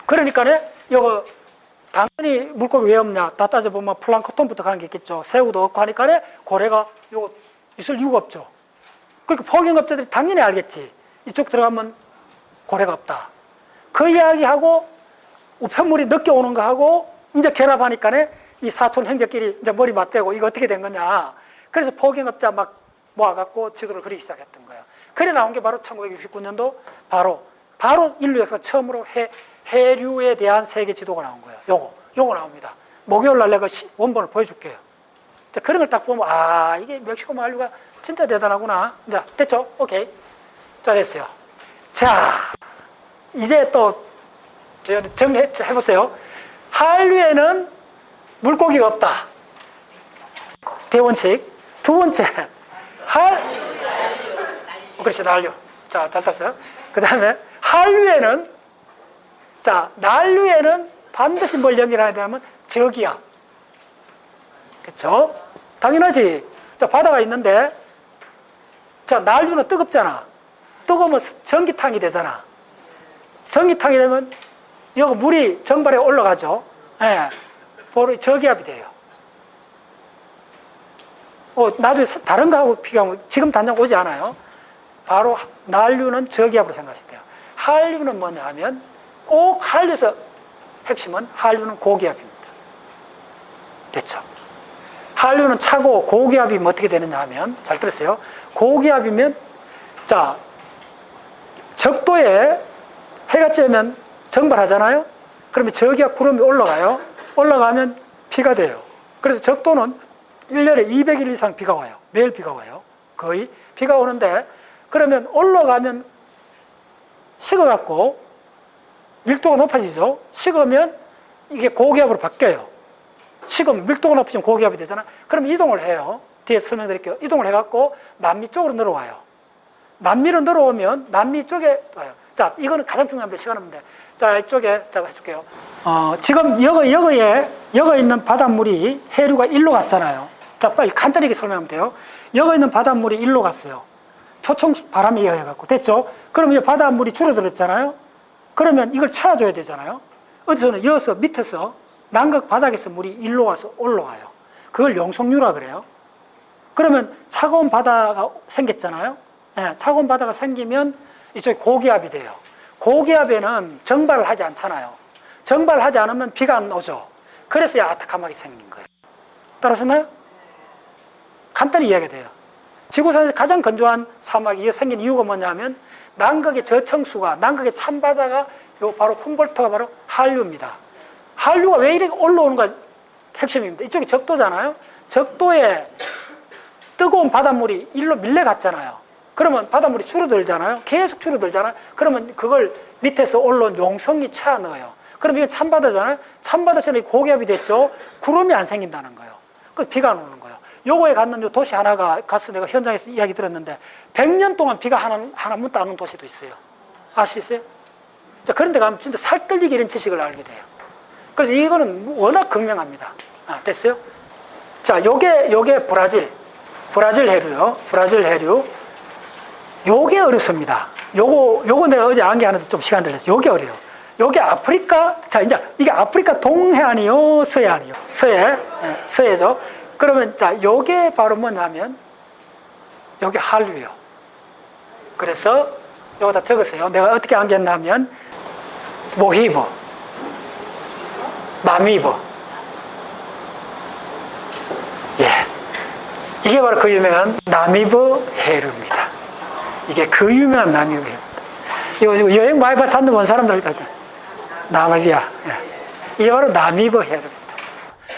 그러니까, 이거, 당연히 물고기 왜 없냐? 다 따져보면 플랑크톤부터 가는 게 있겠죠. 새우도 없고 하니까 고래가 요거 있을 이유가 없죠. 그러니까 포경업자들이 당연히 알겠지. 이쪽 들어가면 고래가 없다. 그 이야기하고 우편물이 늦게 오는 거 하고 이제 결합하니까 이 사촌 형제끼리 이제 머리 맞대고 이거 어떻게 된 거냐. 그래서 포경업자 막 모아갖고 지도를 그리기 시작했던 거예요. 그래 나온 게 바로 1969년도 바로 인류 역사 처음으로 해류에 대한 세계 지도가 나온 거예요. 요거 나옵니다. 목요일 날 내가 원본을 보여줄게요. 자, 그런 걸 딱 보면, 아, 이게 멕시코 만류가 진짜 대단하구나. 자, 됐죠? 오케이. 자, 됐어요. 자, 이제 또 정리해보세요. 한류에는 물고기가 없다. 대원칙. 두 번째, 그렇지, 난류. 자, 잘 땄어요. 그 다음에, 난류에는 반드시 뭘 연결해야 되냐면, 저기야. 그쵸? 당연하지. 자, 바다가 있는데, 자, 난류는 뜨겁잖아. 뜨거우면 전기탕이 되잖아. 전기탕이 되면, 여기 물이 정발에 올라가죠. 예. 바로 저기압이 돼요. 나중에 다른 거하고 비교하면 지금 당장 오지 않아요. 바로 난류는 저기압으로 생각하시면 돼요. 한류는 뭐냐 하면 꼭 한류에서 핵심은 한류는 고기압입니다. 됐죠? 한류는 차고 고기압이면 어떻게 되느냐 하면 잘 들으세요. 고기압이면 자 적도에 해가 쬐면 정발하잖아요. 그러면 저기압 구름이 올라가요. 올라가면 비가 돼요. 그래서 적도는 1년에 200일 이상 비가 와요. 매일 비가 와요. 거의 비가 오는데 그러면 올라가면 식어갖고 밀도가 높아지죠. 식으면 이게 고기압으로 바뀌어요. 식으면 밀도가 높아지면 고기압이 되잖아. 그럼 이동을 해요. 뒤에 설명드릴게요. 이동을 해갖고 남미 쪽으로 늘어와요. 남미로 늘어오면 남미 쪽에 와요. 자, 이거는 가장 중요한 시간 없는데. 자, 이쪽에 제가 해줄게요. 지금 여기에 있는 바닷물이 해류가 일로 갔잖아요. 자, 빨리 간단하게 설명하면 돼요. 여기 있는 바닷물이 일로 갔어요. 표층 바람에 의해갖고. 됐죠? 그럼 이 바닷물이 줄어들었잖아요? 그러면 이걸 채워줘야 되잖아요? 어디서는 이어서 밑에서 남극 바닥에서 물이 일로 와서 올라와요. 그걸 용성류라 그래요. 그러면 차가운 바다가 생겼잖아요? 네, 차가운 바다가 생기면 이쪽에 고기압이 돼요. 고기압에는 정발을 하지 않잖아요. 정발을 하지 않으면 비가 안 오죠. 그래서 아타카막이 생긴 거예요. 따라오셨나요? 간단히 이야기가 돼요. 지구상에서 가장 건조한 사막이 생긴 이유가 뭐냐면 남극의 저층수가 남극의 찬바다가 바로 훔볼트가 바로 한류입니다. 한류가 왜 이렇게 올라오는가 핵심입니다. 이쪽이 적도잖아요. 적도에 뜨거운 바닷물이 일로 밀려갔잖아요. 그러면 바닷물이 줄어들잖아요. 계속 줄어들잖아요. 그러면 그걸 밑에서 올라온 용성이 채워 넣어요. 그럼 이건 찬바다잖아요. 찬바다처럼 고기압이 됐죠. 구름이 안 생긴다는 거예요. 그 비가 안 오는 거예요. 요거에 갔는 요 도시 하나가 가서 내가 현장에서 이야기 들었는데 100년 동안 비가 한 번도 안 온 도시도 있어요. 아시겠어요? 자, 그런 데 가면 진짜 살떨리게 이런 지식을 알게 돼요. 그래서 이거는 워낙 극명합니다. 됐어요? 자, 요게 브라질 해류요. 브라질 해류. 요게 어렵습니다. 요거 내가 어제 암기하는데 좀 시간 들렸어요. 요게 어려워요. 여기 아프리카, 자, 이제 이게 아프리카 동해안이요, 서해안이요? 서해죠. 그러면 자, 요게 바로 뭐냐면, 여기 한류요. 그래서 여기다 적었어요. 내가 어떻게 안겼냐면, 모히브, 나미브. 예. 이게 바로 그 유명한 나미브 해류입니다. 이게 그 유명한 나미브 해류입니다. 이거 여행 많이 봤는데 본 사람들, 나미비아. 예. 이게 바로 나미브 해류입니다.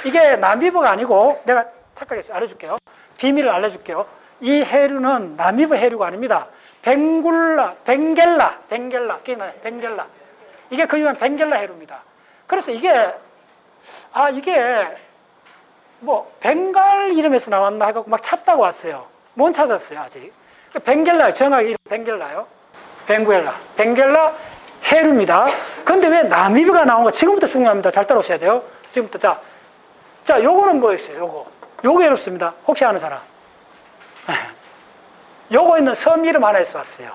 이게 나미브가 아니고, 내가 착각해서 알려줄게요. 비밀을 알려줄게요. 이 해류는 나미브 해류가 아닙니다. 벵겔라. 이게 그 유명한 벵겔라 해류입니다. 그래서 이게 뭐 벵갈 이름에서 나왔나 해갖고 막 찾다가 왔어요. 못 찾았어요, 아직. 벵겔라, 정확히 이름 벵겔라요. 벵겔라 해류입니다. 근데 왜 나미비가 나온 거 지금부터 중요합니다. 잘 따라오셔야 돼요. 지금부터. 자, 요거는 뭐였어요? 요거 어렵습니다. 혹시 아는 사람? 요거 있는 섬 이름 하나에서 왔어요.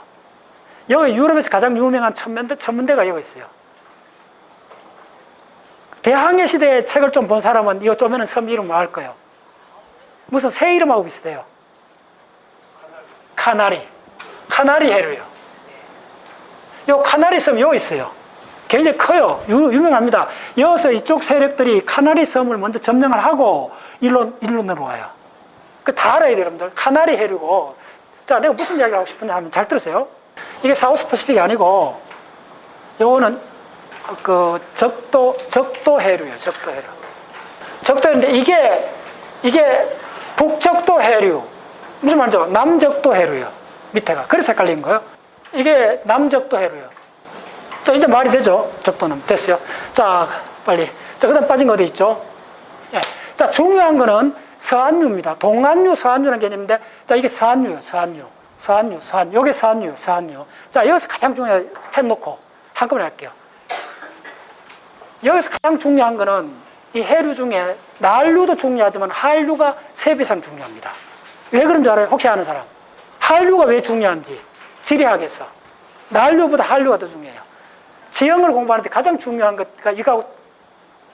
여기 유럽에서 가장 유명한 천문대가 여기 있어요. 대항해 시대의 책을 좀 본 사람은 이거 쪼매는 섬 이름 뭐 알 거예요? 무슨 새 이름하고 비슷해요. 카나리 해류요. 요 카나리 섬 여기 있어요. 굉장히 커요. 유명합니다. 여기서 이쪽 세력들이 카나리 섬을 먼저 점령을 하고 일로 내려와요. 그 다 알아야 돼요, 여러분들. 카나리 해류고. 자, 내가 무슨 이야기를 하고 싶은지 하면 잘 들으세요. 이게 사우스 퍼시픽이 아니고, 요거는 그 적도 해류예요. 적도 해류인데 이게 북적도 해류. 무슨 말이죠? 남적도 해류예요. 밑에가. 그래서 헷갈린 거예요. 이게 남적도 해류예요. 자, 이제 말이 되죠? 적도는. 됐어요. 자, 빨리. 자, 그 다음 빠진 거 어디 있죠? 예. 자, 중요한 거는 서안류입니다. 동안류, 서안류라는 개념인데, 자, 이게 서안류예요. 서안류. 요게 서안류. 자, 여기서 가장 중요한 해놓고 한꺼번에 할게요. 여기서 가장 중요한 거는 이 해류 중에 난류도 중요하지만 한류가 3배 이상 중요합니다. 왜 그런지 알아요? 혹시 아는 사람? 한류가 왜 중요한지 지리학에서 난류보다 한류가 더 중요해요. 지형을 공부하는데 가장 중요한 것가 이거하고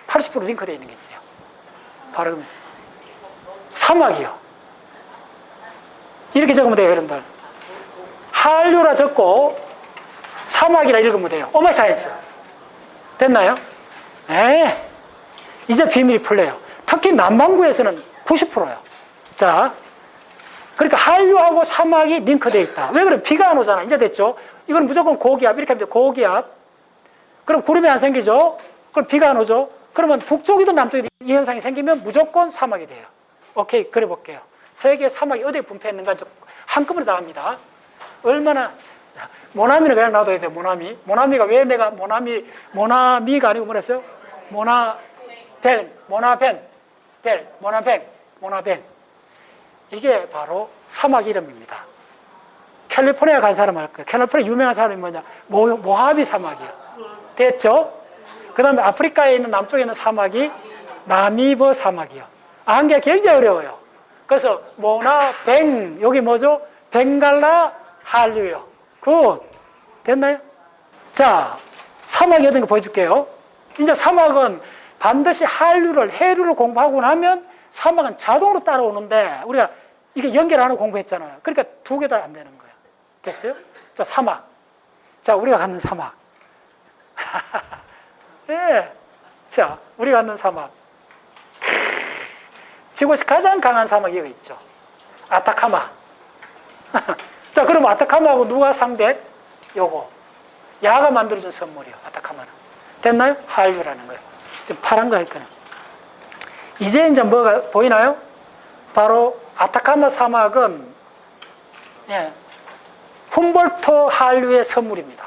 80% 링크되어 있는 게 있어요. 바로 사막이요. 이렇게 적으면 돼요, 여러분들. 한류라 적고 사막이라 읽으면 돼요. 오마이 사이언스. 됐나요? 네. 이제 비밀이 풀려요. 특히 남반구에서는 90%예요. 자, 그러니까 한류하고 사막이 링크되어 있다. 왜 그래? 비가 안 오잖아. 이제 됐죠? 이건 무조건 고기압. 이렇게 하면 돼요. 고기압. 그럼 구름이 안 생기죠? 그럼 비가 안 오죠? 그러면 북쪽이든 남쪽이든 이 현상이 생기면 무조건 사막이 돼요. 오케이, 그래 볼게요. 세계 사막이 어디에 분포했는가 한꺼번에 다 합니다. 얼마나, 모나미를 그냥 놔둬야 돼요, 모나미. 모나미가 왜 내가 모나미가 아니고 뭐랬어요? 모나벤. 이게 바로 사막 이름입니다. 캘리포니아 간 사람 알 거예요. 캘리포니아 유명한 사람이 뭐냐? 모하비 사막이요. 됐죠? 그 다음에 아프리카에 있는 남쪽에 있는 사막이 나미브 사막이요. 안기가 굉장히 어려워요. 그래서 여기 뭐죠? 벵갈라 한류요. 굿. 됐나요? 자, 사막이 어딘가 보여줄게요. 이제 사막은 반드시 해류를 공부하고 나면 사막은 자동으로 따라오는데 우리가 이게 연결 안 하고 공부했잖아요. 그러니까 2개 다 안 되는 거예요. 됐어요? 자, 사막. 자, 우리가 갖는 사막. 예. 자, 우리가 갖는 사막. 지구에서 가장 강한 사막이 여기 있죠. 아타카마. 자, 그럼 아타카마하고 누가 상대? 요거. 야가 만들어준 선물이요. 아타카마는. 됐나요? 한류라는 거예요. 좀 파란 거 할 거는. 이제 뭐가 보이나요? 바로 아타카마 사막은 훔볼트 한류의 선물입니다.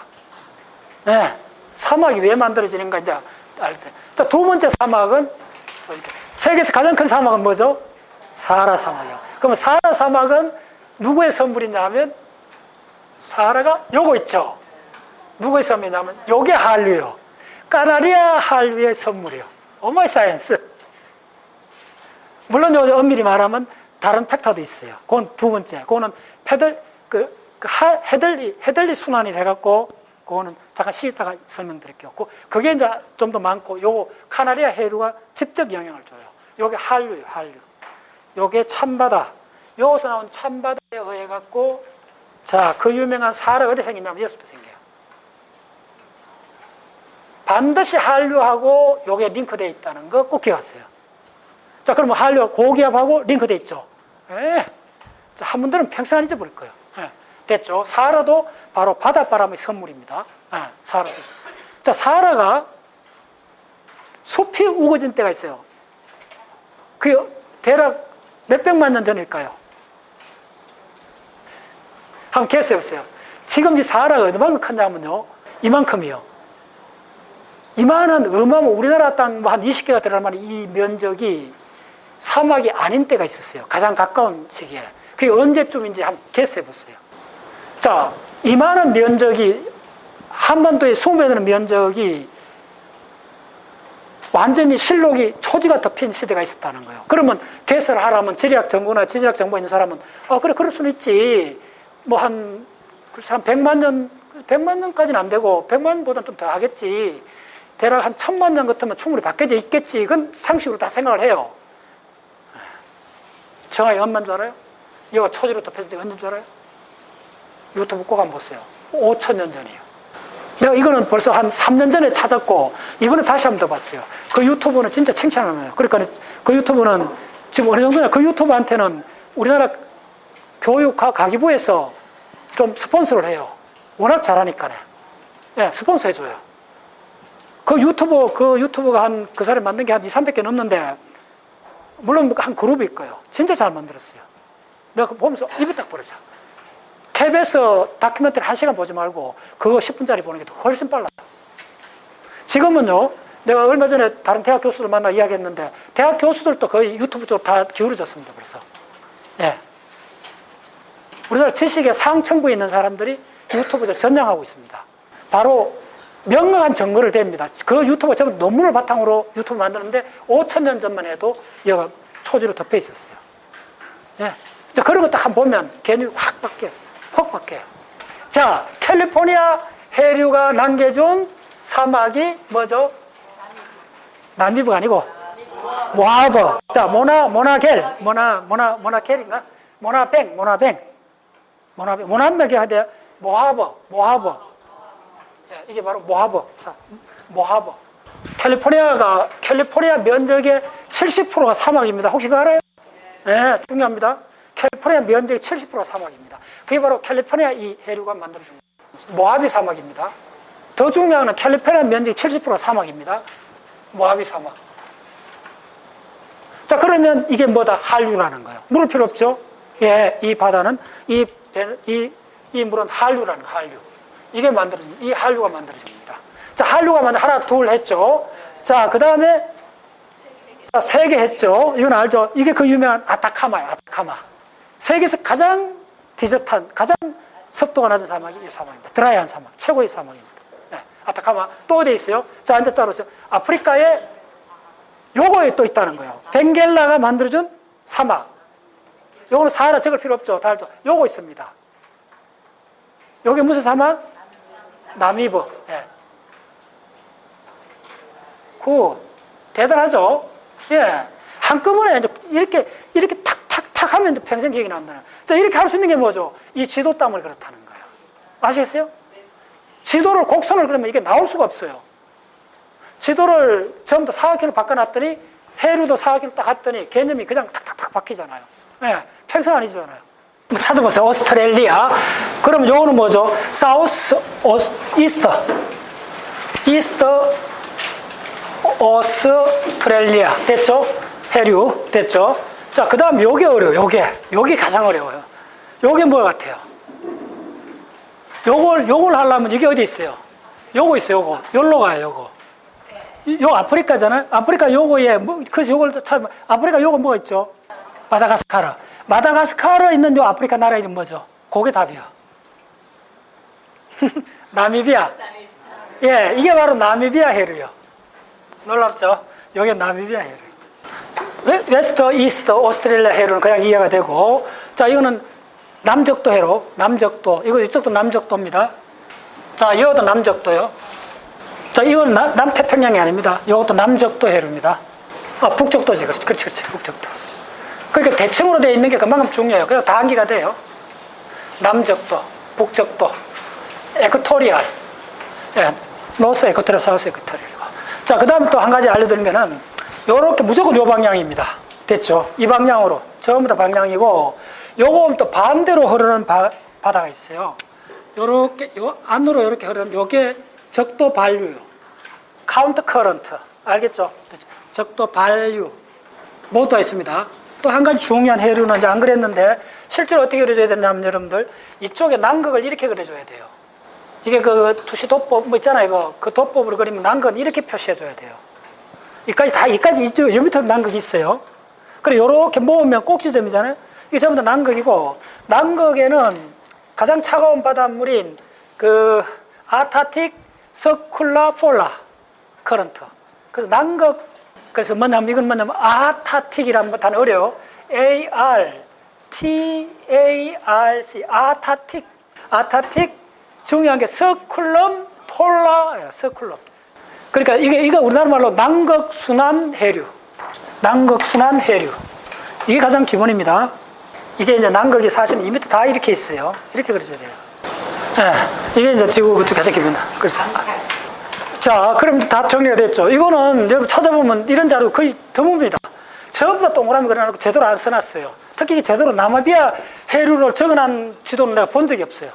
예. 사막이 왜 만들어지는가 이제 알 때. 자, 2번째 사막은 세계에서 가장 큰 사막은 뭐죠? 사하라 사막이요. 그러면 사하라 사막은 누구의 선물이냐 하면 사하라가 요거 있죠. 누구의 선물이냐 하면 요게 한류요. 까나리아 한류의 선물이요. 오마이 사이언스. 물론 요 엄밀히 말하면 다른 팩터도 있어요. 그건 2번째. 그거는 헤들리 순환이 해갖고 그거는 잠깐 쉬다가 설명드릴게요. 그게 이제 좀 더 많고, 요거 카나리아 해류가 직접 영향을 줘요. 요게 한류예요, 한류. 요게 참바다. 여기서 나온 참바다에 의해 갖고, 자, 그 유명한 사하라가 어디 생기냐면 여기서부터 생겨요. 반드시 한류하고 요게 링크되어 있다는 거 꼭 기억하세요. 자, 그러면 한류 고기압하고 링크되어 있죠. 예. 자, 한 분들은 평생 안 잊어버릴 거예요. 예. 됐죠. 사하라도 바로 바닷바람의 선물입니다. 예. 사하라. 자, 사하라가 숲이 우거진 때가 있어요. 그 대략 몇백만 년 전일까요? 한번 계산해보세요. 지금 이 사하라가 얼마나 크냐면요, 이만큼이요. 이만한 어마어마 우리나라 땅 한 20개가 들어갈 만한 이 면적이 사막이 아닌 때가 있었어요. 가장 가까운 시기에. 그게 언제쯤인지 한번 계산해보세요. 자, 이만한 면적이, 한반도에 스며드는 면적이 완전히 실록이 초지가 덮인 시대가 있었다는 거예요. 그러면 계산을 하라면 지리학 정보나 지질학 정보 있는 사람은, 그래, 그럴 수는 있지. 뭐 한 100만 년, 100만 년까지는 안 되고, 100만 년보다는 좀 더 하겠지. 대략 한 1000만 년 같으면 충분히 바뀌어져 있겠지. 그건 상식으로 다 생각을 해요. 정확히 얼마인 줄 알아요? 이거 초지로 덮여진 지 언제인 줄 알아요? 유튜브 꼭 한번 보세요. 5000년 전이에요. 내가 이거는 벌써 한 3년 전에 찾았고, 이번에 다시 한번 더 봤어요. 그 유튜브는 진짜 칭찬하네요. 그러니까 그 유튜브는 지금 어느 정도냐, 그 유튜브한테는 우리나라 교육가기부에서 좀 스폰서를 해요. 워낙 잘하니까네. 예, 스폰서 해줘요. 그 유튜브가 한, 그 사람이 만든 게 한 200~300개 넘는데, 물론 한 그룹일 거예요. 진짜 잘 만들었어요. 내가 그거 보면서 입이 딱 벌어져. KBS 다큐멘터리 1시간 보지 말고 그거 10분짜리 보는 게 훨씬 빨라요. 지금은요, 내가 얼마 전에 다른 대학 교수들 만나 이야기했는데, 대학 교수들도 거의 유튜브 쪽으로 다 기울어졌습니다, 벌써. 예. 우리나라 지식의 상층부에 있는 사람들이 유튜브에 전향하고 있습니다. 바로 명확한 증거를 댑니다. 그 유튜브가 전부 논문을 바탕으로 유튜브 만드는데 5000년 전만 해도 얘가 초지로 덮여 있었어요. 예. 그런 거 딱 한번 보면 개념이 확 바뀌어요. 확 바뀌어요. 자, 캘리포니아 해류가 남겨준 사막이 뭐죠? 나미브가 아니고 모하버. 자, 모나켈인가? 모나백이 하대요. 모하버. 예, 이게 바로 모하버. 캘리포니아 면적의 70%가 사막입니다. 혹시 그거 알아요? 네, 중요합니다. 캘리포니아 면적의 70%가 사막입니다. 그게 바로 캘리포니아 이 해류가 만들어준 모하비 사막입니다. 더 중요한 건 캘리포니아 면적의 70%가 사막입니다. 모하비 사막. 자, 그러면 이게 뭐다? 한류라는 거예요. 물을 필요 없죠? 예, 이 바다는, 이 물은 한류라는 거예요, 한류. 이 한류가 만들어집니다. 자, 한류가 하나, 둘 했죠. 자, 그 다음에, 3개 했죠. 이건 알죠? 이게 그 유명한 아타카마예요, 아타카마. 세계에서 가장 디저트한, 가장 습도가 낮은 사막이 이 사막입니다. 드라이한 사막, 최고의 사막입니다. 네, 아타카마. 또 어디 있어요? 자, 앉아 따라오세요. 아프리카에 요거에 또 있다는 거예요. 벵겔라가 만들어준 사막. 요거는 사하라 적을 필요 없죠. 다 알죠? 요거 있습니다. 요게 무슨 사막? 나미브. 예. 대단하죠? 예. 한꺼번에 이렇게 탁탁탁 하면 평생 기억이 난다는. 자, 이렇게 할 수 있는 게 뭐죠? 이 지도 땀을 그렇다는 거예요. 아시겠어요? 지도를 곡선을 그러면 이게 나올 수가 없어요. 지도를 전부 다 사각형을 바꿔놨더니 해류도 사각형을 딱 갔더니 개념이 그냥 탁탁탁 바뀌잖아요. 예. 평생 아니잖아요. 찾아보세요. 오스트레일리아. 그럼 요거는 뭐죠? 사우스 이스트 오스트레일리아. 됐죠? 해류. 됐죠? 자, 그 다음 요게 어려워요. 요게 가장 어려워요. 요게 뭐 같아요? 요걸 하려면 이게 어디 있어요? 요거 있어요. 요거. 요로 가요. 요거 아프리카잖아요. 아프리카 요거에 그래서 요걸 찾으면 아프리카 요거 뭐가 있죠? 마다가스카르 있는 요 아프리카 나라 이름 뭐죠? 그게 답이야. 나미비아. 예, 이게 바로 나미비아 해류요. 놀랍죠? 요게 나미비아 해류. 웨스트, 이스트, 오스트레일리아 해류는 그냥 이해가 되고, 자, 이거는 남적도 해로, 남적도, 이거 이쪽도 남적도입니다. 자, 이것도 남적도요. 자, 이건 남태평양이 아닙니다. 이것도 남적도 해류입니다. 북적도지. 그렇지. 북적도. 그러니까 대칭으로 되어 있는 게 그만큼 중요해요. 그래서 단기가 돼요. 남적도, 북적도, 에쿼토리얼. 예, 노스 에쿼토리얼, 사우스 에쿼토리얼. 자, 그 다음에 또 한 가지 알려드리는 게는, 요렇게 무조건 요 방향입니다. 됐죠? 이 방향으로. 전부 다 방향이고, 요거 또 반대로 흐르는 바다가 있어요. 요렇게, 요 안으로 이렇게 흐르는, 요게 적도 반류. 카운터 커런트. 알겠죠? 적도 반류. 모두가 있습니다. 또 한 가지 중요한 해류는 이제 안 그랬는데, 실제로 어떻게 그려줘야 되냐면, 여러분들, 이쪽에 남극을 이렇게 그려줘야 돼요. 이게 그 투시 도법 뭐 있잖아요. 이거 그 도법으로 그리면 남극은 이렇게 표시해줘야 돼요. 이까지 이쪽 여 밑에 남극이 있어요. 그래 요렇게 모으면 꼭지점이잖아요. 이게 전부 다 남극이고, 남극에는 가장 차가운 바닷물인 그 아타틱 서큘라 폴라 커런트. 그래서 남극, 그래서 뭐냐면 이건 뭐냐면 아타틱이라는 단어 어려워. ARTARC 아타틱 중요한 게 서큘럼 폴라예요. 서큘럼. 그러니까 이게 우리나라 말로 남극순환 해류. 남극순환 해류. 이게 가장 기본입니다. 이게 이제 남극이 사실 이 밑에 다 이렇게 있어요. 이렇게 그려줘야 돼요. 예, 이게 이제 지구 그쪽 가장 기본이다. 그래서 자, 그럼 다 정리가 됐죠. 이거는 여러분 찾아보면 이런 자료 거의 드뭅니다. 전부 다 동그라미 그려놓고 제대로 안 써놨어요. 특히 제대로 나마비아 해류를 적어놓은 지도는 내가 본 적이 없어요.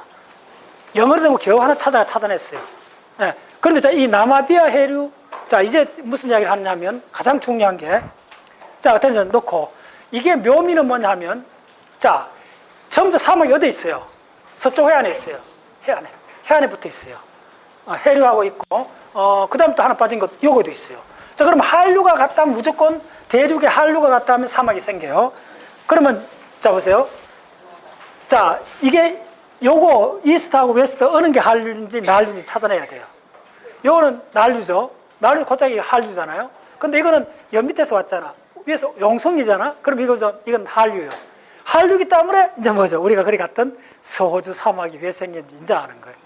영어로 된 거 겨우 하나 찾아냈어요. 예. 그런데 자, 이 나마비아 해류, 자, 이제 무슨 이야기를 하냐면 가장 중요한 게, 자, 어텐션 놓고, 이게 묘미는 뭐냐 하면, 자, 전부 다 사막이 어디 있어요? 서쪽 해안에 있어요. 해안에 붙어 있어요. 해류하고 있고, 그 다음 또 하나 빠진 것, 요거도 있어요. 자, 그럼 한류가 같다면 무조건 대륙에 한류가 같다면 사막이 생겨요. 그러면, 자, 보세요. 자, 이게 요거 이스트하고 웨스트 어느 게 한류인지 난류인지 찾아내야 돼요. 요거는 난류죠. 난류 곧장이 한류잖아요. 근데 이거는 연 밑에서 왔잖아. 위에서 용성이잖아. 그럼 이건 한류예요. 한류기 때문에 이제 뭐죠? 우리가 그리 갔던 서호주 사막이 왜 생겼는지 이제 아는 거예요.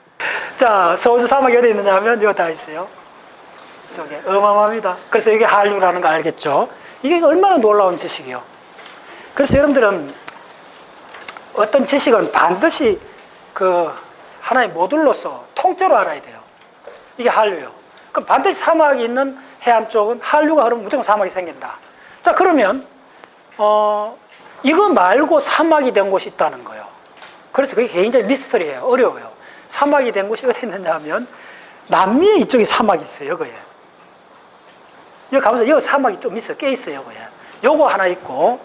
자, 서호주 사막이 어디 있느냐 하면 여기 다 있어요. 저게 어마어마합니다. 그래서 이게 한류라는 거 알겠죠? 이게 얼마나 놀라운 지식이요. 그래서 여러분들은 어떤 지식은 반드시 그 하나의 모듈로서 통째로 알아야 돼요. 이게 한류예요. 그럼 반드시 사막이 있는 해안 쪽은 한류가 흐르면 무조건 사막이 생긴다. 자, 그러면 이거 말고 사막이 된 곳이 있다는 거예요. 그래서 그게 굉장히 미스터리예요. 어려워요. 사막이 된 곳이 어디 있느냐 하면 남미에 이쪽에 사막이 있어요. 여기에. 여기 가보세요. 여기 사막이 좀 있어요. 꽤 있어요. 여기에. 요거 하나 있고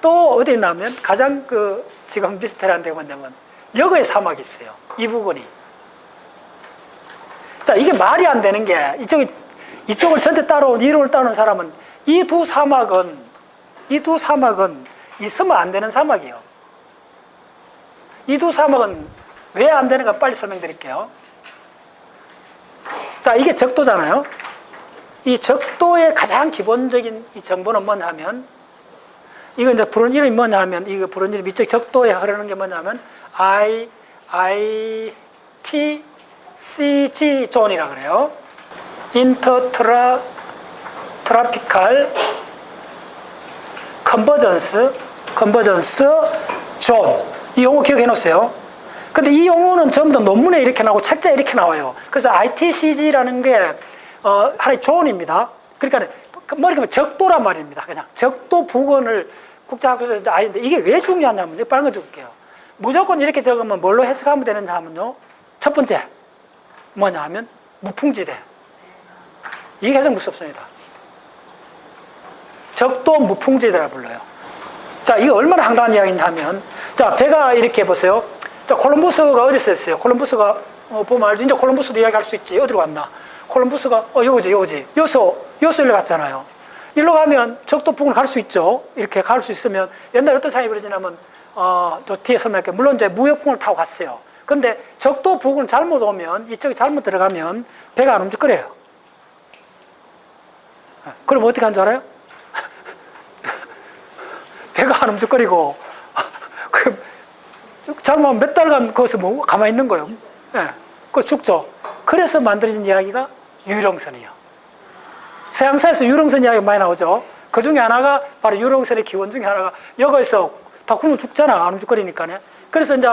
또 어디 있냐면 가장 그 지금 미스터리한 데가 뭐냐면 여기에 사막이 있어요. 이 부분이. 자, 이게 말이 안 되는 게 이쪽을 전체 따라온 이론을 따라온 사람은 이 두 사막은 있으면 안 되는 사막이에요. 이 두 사막은 왜 안 되는가 빨리 설명드릴게요. 자, 이게 적도잖아요. 이 적도의 가장 기본적인 이 정보는 뭐냐 하면 이건 이제 부른 이름이 뭐냐 하면 이거 부른 이름 이쪽 적도에 흐르는 게 뭐냐 하면 ITCG 존이라 그래요. 인터트라피칼 컨버전스 존. 이 용어 기억해 놓으세요. 근데 이 용어는 전부 다 논문에 이렇게 나오고 책자에 이렇게 나와요. 그래서 ITCG라는 게 하나의 존입니다. 그러니까 머리가 적도란 말입니다. 그냥 적도 부근을 국제학술에서 아는데 이게 왜 중요하냐면요. 빠른 거 줄게요. 무조건 이렇게 적으면 뭘로 해석하면 되느냐 하면요. 첫 번째 뭐냐 하면 무풍지대. 이게 가장 무섭습니다. 적도 무풍지대라 불러요. 자, 이게 얼마나 황당한 이야기냐 하면 자, 배가 이렇게 보세요. 자, 콜럼버스가 어디서 했어요? 콜럼버스가 보면 알죠. 이제 콜럼버스도 이야기할 수 있지. 어디로 갔나? 콜럼버스가 요거지. 여기서 일로 갔잖아요. 일로 가면 적도 부근을 갈 수 있죠. 이렇게 갈 수 있으면 옛날에 어떤 상황이 벌어지냐면 저 뒤에 설명할게. 물론 이제 무역풍을 타고 갔어요. 근데 적도 부근을 잘못 오면 이쪽에 잘못 들어가면 배가 안 움직거려요. 그럼 어떻게 한 줄 알아요? 배가 안 움직거리고 잘못하면 몇 달간 거기서 뭐 가만히 있는 거예요. 네. 그 죽죠. 그래서 만들어진 이야기가 유령선이에요. 서양사에서 유령선 이야기가 많이 나오죠. 그 중에 하나가 바로 유령선의 기원 중에 하나가 여기서 다 굶으면 죽잖아. 안 움직거리니까. 그래서 이제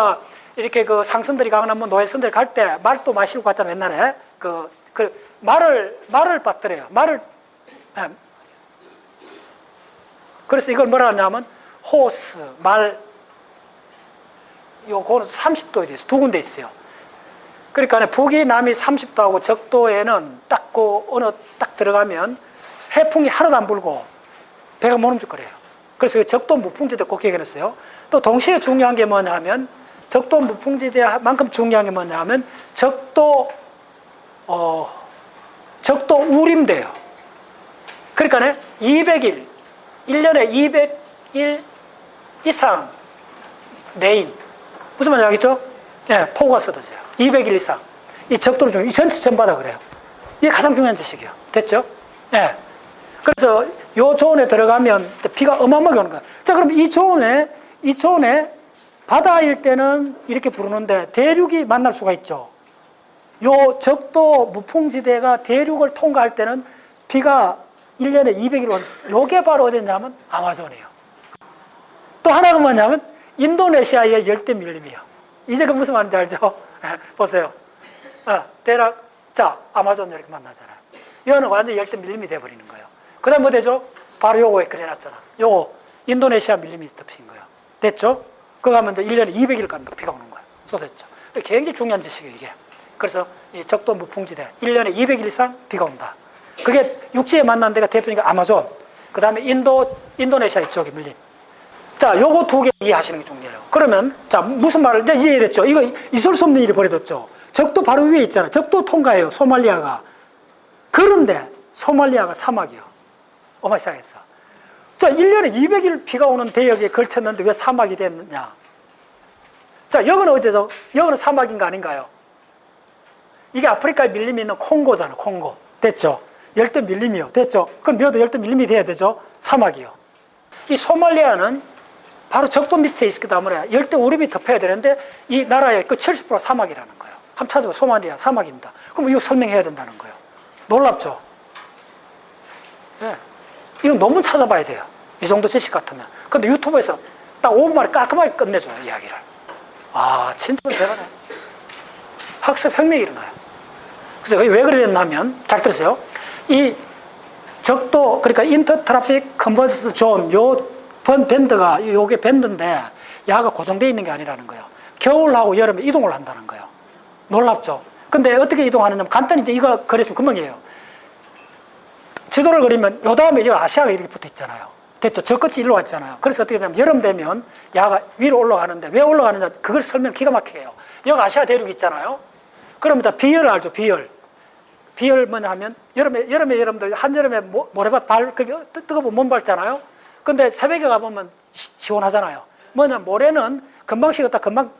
이렇게 그 상선들이 강남문 노예선들 갈 때 말도 마시고 갔잖아. 옛날에. 말을 받더래요. 그래서 이걸 뭐라 하냐면 호스, 말, 요거는 30도에 대해서 두 군데 있어요. 그러니까 북이 남이 30도하고 적도에는 딱 들어가면 해풍이 하나도 안 불고 배가 못 움직거려요. 그래서 적도 무풍지대 꼭 기억해놨어요. 또 동시에 중요한 게 뭐냐 하면 적도 무풍지대만큼 중요한 게 뭐냐 하면 적도 우림돼요. 그러니까 200일, 1년에 200일 이상 레인. 무슨 말인지 알겠죠? 네, 폭우가 쏟아져요. 200일 이상. 이 적도로 중요해요. 이 전체 전바다 그래요. 이게 가장 중요한 지식이에요. 됐죠? 예. 네. 그래서 요 조원에 들어가면 비가 어마어마하게 오는 거예요. 자, 그럼 이 조원에 바다일 때는 이렇게 부르는데 대륙이 만날 수가 있죠. 요 적도 무풍지대가 대륙을 통과할 때는 비가 1년에 200일 온, 요게 바로 어디냐면 아마존이에요. 또 하나가 뭐냐면 인도네시아의 열대 밀림이에요. 이제 그 무슨 말인지 알죠? 보세요. 대략, 자, 아마존 이렇게 만나잖아요. 이거는 완전 열대 밀림이 돼버리는 거예요. 그 다음 뭐 되죠? 바로 요거에 그려놨잖아. 요거, 인도네시아 밀리미터인 거예요. 됐죠? 그거 하면 이제 1년에 200일간 비가 오는 거예요. 쏟아졌죠. 굉장히 중요한 지식이에요, 이게. 그래서 이 적도 무풍지대, 1년에 200일 이상 비가 온다. 그게 육지에 만난 데가 대표니까 아마존. 그 다음에 인도네시아 이쪽에 밀림. 자, 요거 두 개 이해하시는 게 중요해요. 그러면, 자, 무슨 말을, 이제 이해됐죠? 이거 있을 수 없는 일이 벌어졌죠? 적도 바로 위에 있잖아요. 적도 통과해요, 소말리아가. 그런데 소말리아가 사막이요. 어마이상했어. 자, 1년에 200일 비가 오는 대역에 걸쳤는데 왜 사막이 됐느냐? 자, 여기는 어째서? 여기는 사막인가 아닌가요? 이게 아프리카에 밀림이 있는 콩고잖아, 콩고. 됐죠? 열대 밀림이요. 됐죠? 그럼 몇도 열대 밀림이 돼야 되죠? 사막이요. 이 소말리아는 바로 적도 밑에 있기 때문에 열대 우림이 덮여야 되는데 이 나라의 그 70% 사막이라는 거예요. 한번 찾아봐. 소말리아 사막입니다. 그럼 이거 설명해야 된다는 거예요. 놀랍죠? 예. 이건 논문 찾아봐야 돼요. 이 정도 지식 같으면. 근데 유튜브에서 딱 5분 만에 깔끔하게 끝내줘요, 이야기를. 아, 진짜 대단해. 학습 혁명이 일어나요. 그래서 왜 그랬냐면, 잘 들으세요. 이 적도, 그러니까 인터트라픽 컨버전스 존, 요 밴드가, 요게 밴드인데, 야가 고정되어 있는 게 아니라는 거예요. 겨울하고 여름에 이동을 한다는 거예요. 놀랍죠? 근데 어떻게 이동하느냐, 간단히 이제 이거 그렸으면 금방이에요. 지도를 그리면 요 다음에 이 아시아가 이렇게 붙어 있잖아요. 됐죠? 저 끝이 일로 왔잖아요. 그래서 어떻게 되냐면 여름 되면 야가 위로 올라가는데 왜 올라가느냐, 그걸 설명 기가 막히게 해요. 여기 아시아 대륙이 있잖아요. 그러면 자, 비열 알죠? 비열. 비열 뭐냐 하면 여름에 여러분들 한여름에 모래밭 그게 뜨거운 몸 밟잖아요. 근데 새벽에 가보면 시원하잖아요. 뭐냐, 모래는 금방 식었다 금방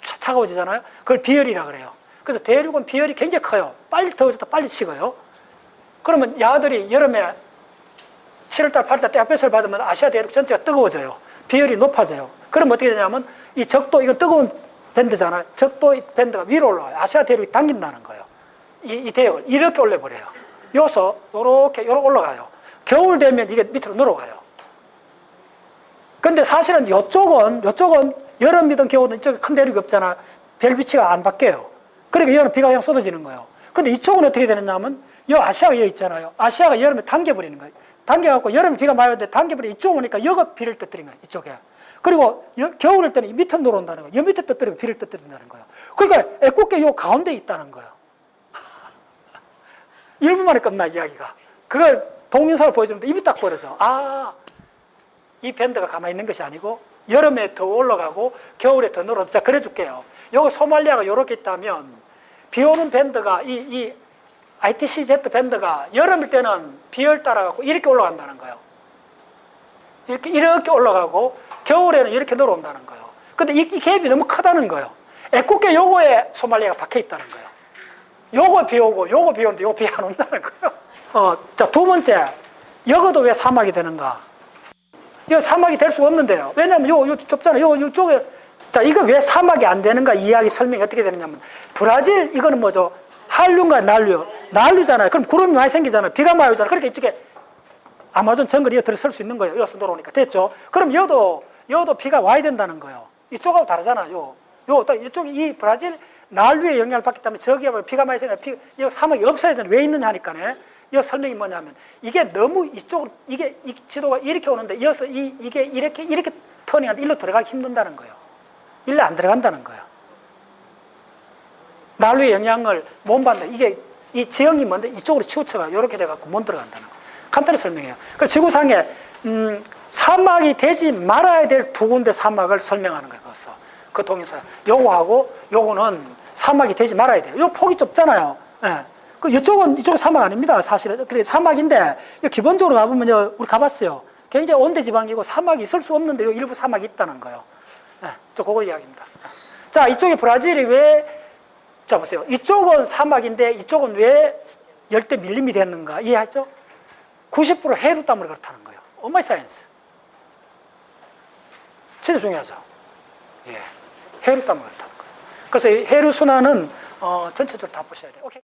차가워지잖아요. 그걸 비열이라 그래요. 그래서 대륙은 비열이 굉장히 커요. 빨리 더워졌다 빨리 식어요. 그러면 야들이 여름에 7월달, 8월달 떼햇볕을 받으면 아시아 대륙 전체가 뜨거워져요. 비열이 높아져요. 그럼 어떻게 되냐면 이 적도, 이건 뜨거운 밴드잖아요. 적도 밴드가 위로 올라와요. 아시아 대륙이 당긴다는 거예요. 이 대역을 이렇게 올려버려요. 요렇게 올라가요. 겨울 되면 이게 밑으로 내려가요. 근데 사실은 요쪽은 여름이든 겨울이든 이쪽에 큰 대륙이 없잖아. 별 위치가 안 바뀌어요. 그러니까 여름 비가 그냥 쏟아지는 거예요. 근데 이쪽은 어떻게 되느냐면 요 아시아가 여기 있잖아요. 아시아가 여름에 당겨버리는 거예요. 당겨갖고 여름에 비가 많이 오는데 당겨버리고 이쪽 오니까 여가 비를 떠뜨리는 거예요. 이쪽에. 그리고 겨울일 때는 이 밑에 내려온다는 거예요. 여 밑에 떠뜨리고 비를 떠뜨린다는 거예요. 그러니까 애꿎게 요 가운데 있다는 거예요. 1분 만에 끝나, 이야기가. 그걸 동영상을 보여주는데 입이 딱 벌어져. 아, 이 밴드가 가만히 있는 것이 아니고 여름에 더 올라가고 겨울에 더 내려온다. 자, 그래 줄게요. 요거 소말리아가 요렇게 있다면 비 오는 밴드가 이 ITCZ 밴드가 여름일 때는 비열 따라가고 이렇게 올라간다는 거예요. 이렇게 올라가고 겨울에는 이렇게 내려온다는 거예요. 근데 이 갭이 너무 크다는 거예요. 애꿎게 요거에 소말리아가 박혀 있다는 거예요. 요거 비 오고 요거 비 오는데 요거 비 안 온다는 거예요. 자, 두 번째, 여기도 왜 사막이 되는가? 이거 사막이 될 수가 없는데요. 왜냐면 요 좁잖아요. 요쪽에 자, 이거 왜 사막이 안 되는가 이야기 설명이 어떻게 되느냐면, 브라질, 이거는 뭐죠? 한류인가 난류? 난류잖아요. 그럼 구름이 많이 생기잖아요. 비가 많이 오잖아요. 그러니까 이쪽에 아마존 정글이 들어설 수 있는 거예요. 여기서 들어오니까. 됐죠? 그럼 여도 비가 와야 된다는 거예요. 이쪽하고 다르잖아요. 이쪽이 이 브라질 난류의 영향을 받기 때문에 저기에 비가 많이 생기면 이 사막이 없어야 되는 왜 있느냐 하니까네. 이 설명이 뭐냐면, 이게 너무 이쪽으로, 이 지도가 이렇게 오는데, 이어서 이게 이렇게 터닝하는데 일로 들어가기 힘든다는 거예요. 일로 안 들어간다는 거예요. 난류의 영향을 못 받는다. 이게 이 지형이 먼저 이쪽으로 치우쳐가 이렇게 돼갖고 못 들어간다는 거예요. 간단히 설명해요. 그래서 지구상에 사막이 되지 말아야 될 두 군데 사막을 설명하는 거예요. 그래서 그 동영상 요거하고 요거는 사막이 되지 말아야 돼요. 요 폭이 좁잖아요. 예. 이쪽은 사막 아닙니다. 사실은. 그래 사막인데 기본적으로 가보면요, 우리 가봤어요. 굉장히 온대 지방이고 사막이 있을 수 없는데 요 일부 사막이 있다는 거예요. 예. 저 그거 이야기입니다. 자, 이쪽에 브라질이 왜 자 보세요. 이쪽은 사막인데 이쪽은 왜 열대 밀림이 됐는가 이해하죠? 90% 해류 때문에 그렇다는 거예요. 오마이 사이언스. 진짜 중요하죠. 예, 해류 때문에 그렇다는 거예요. 그래서 해류 순환은 전체적으로 다 보셔야 돼요. 오케이.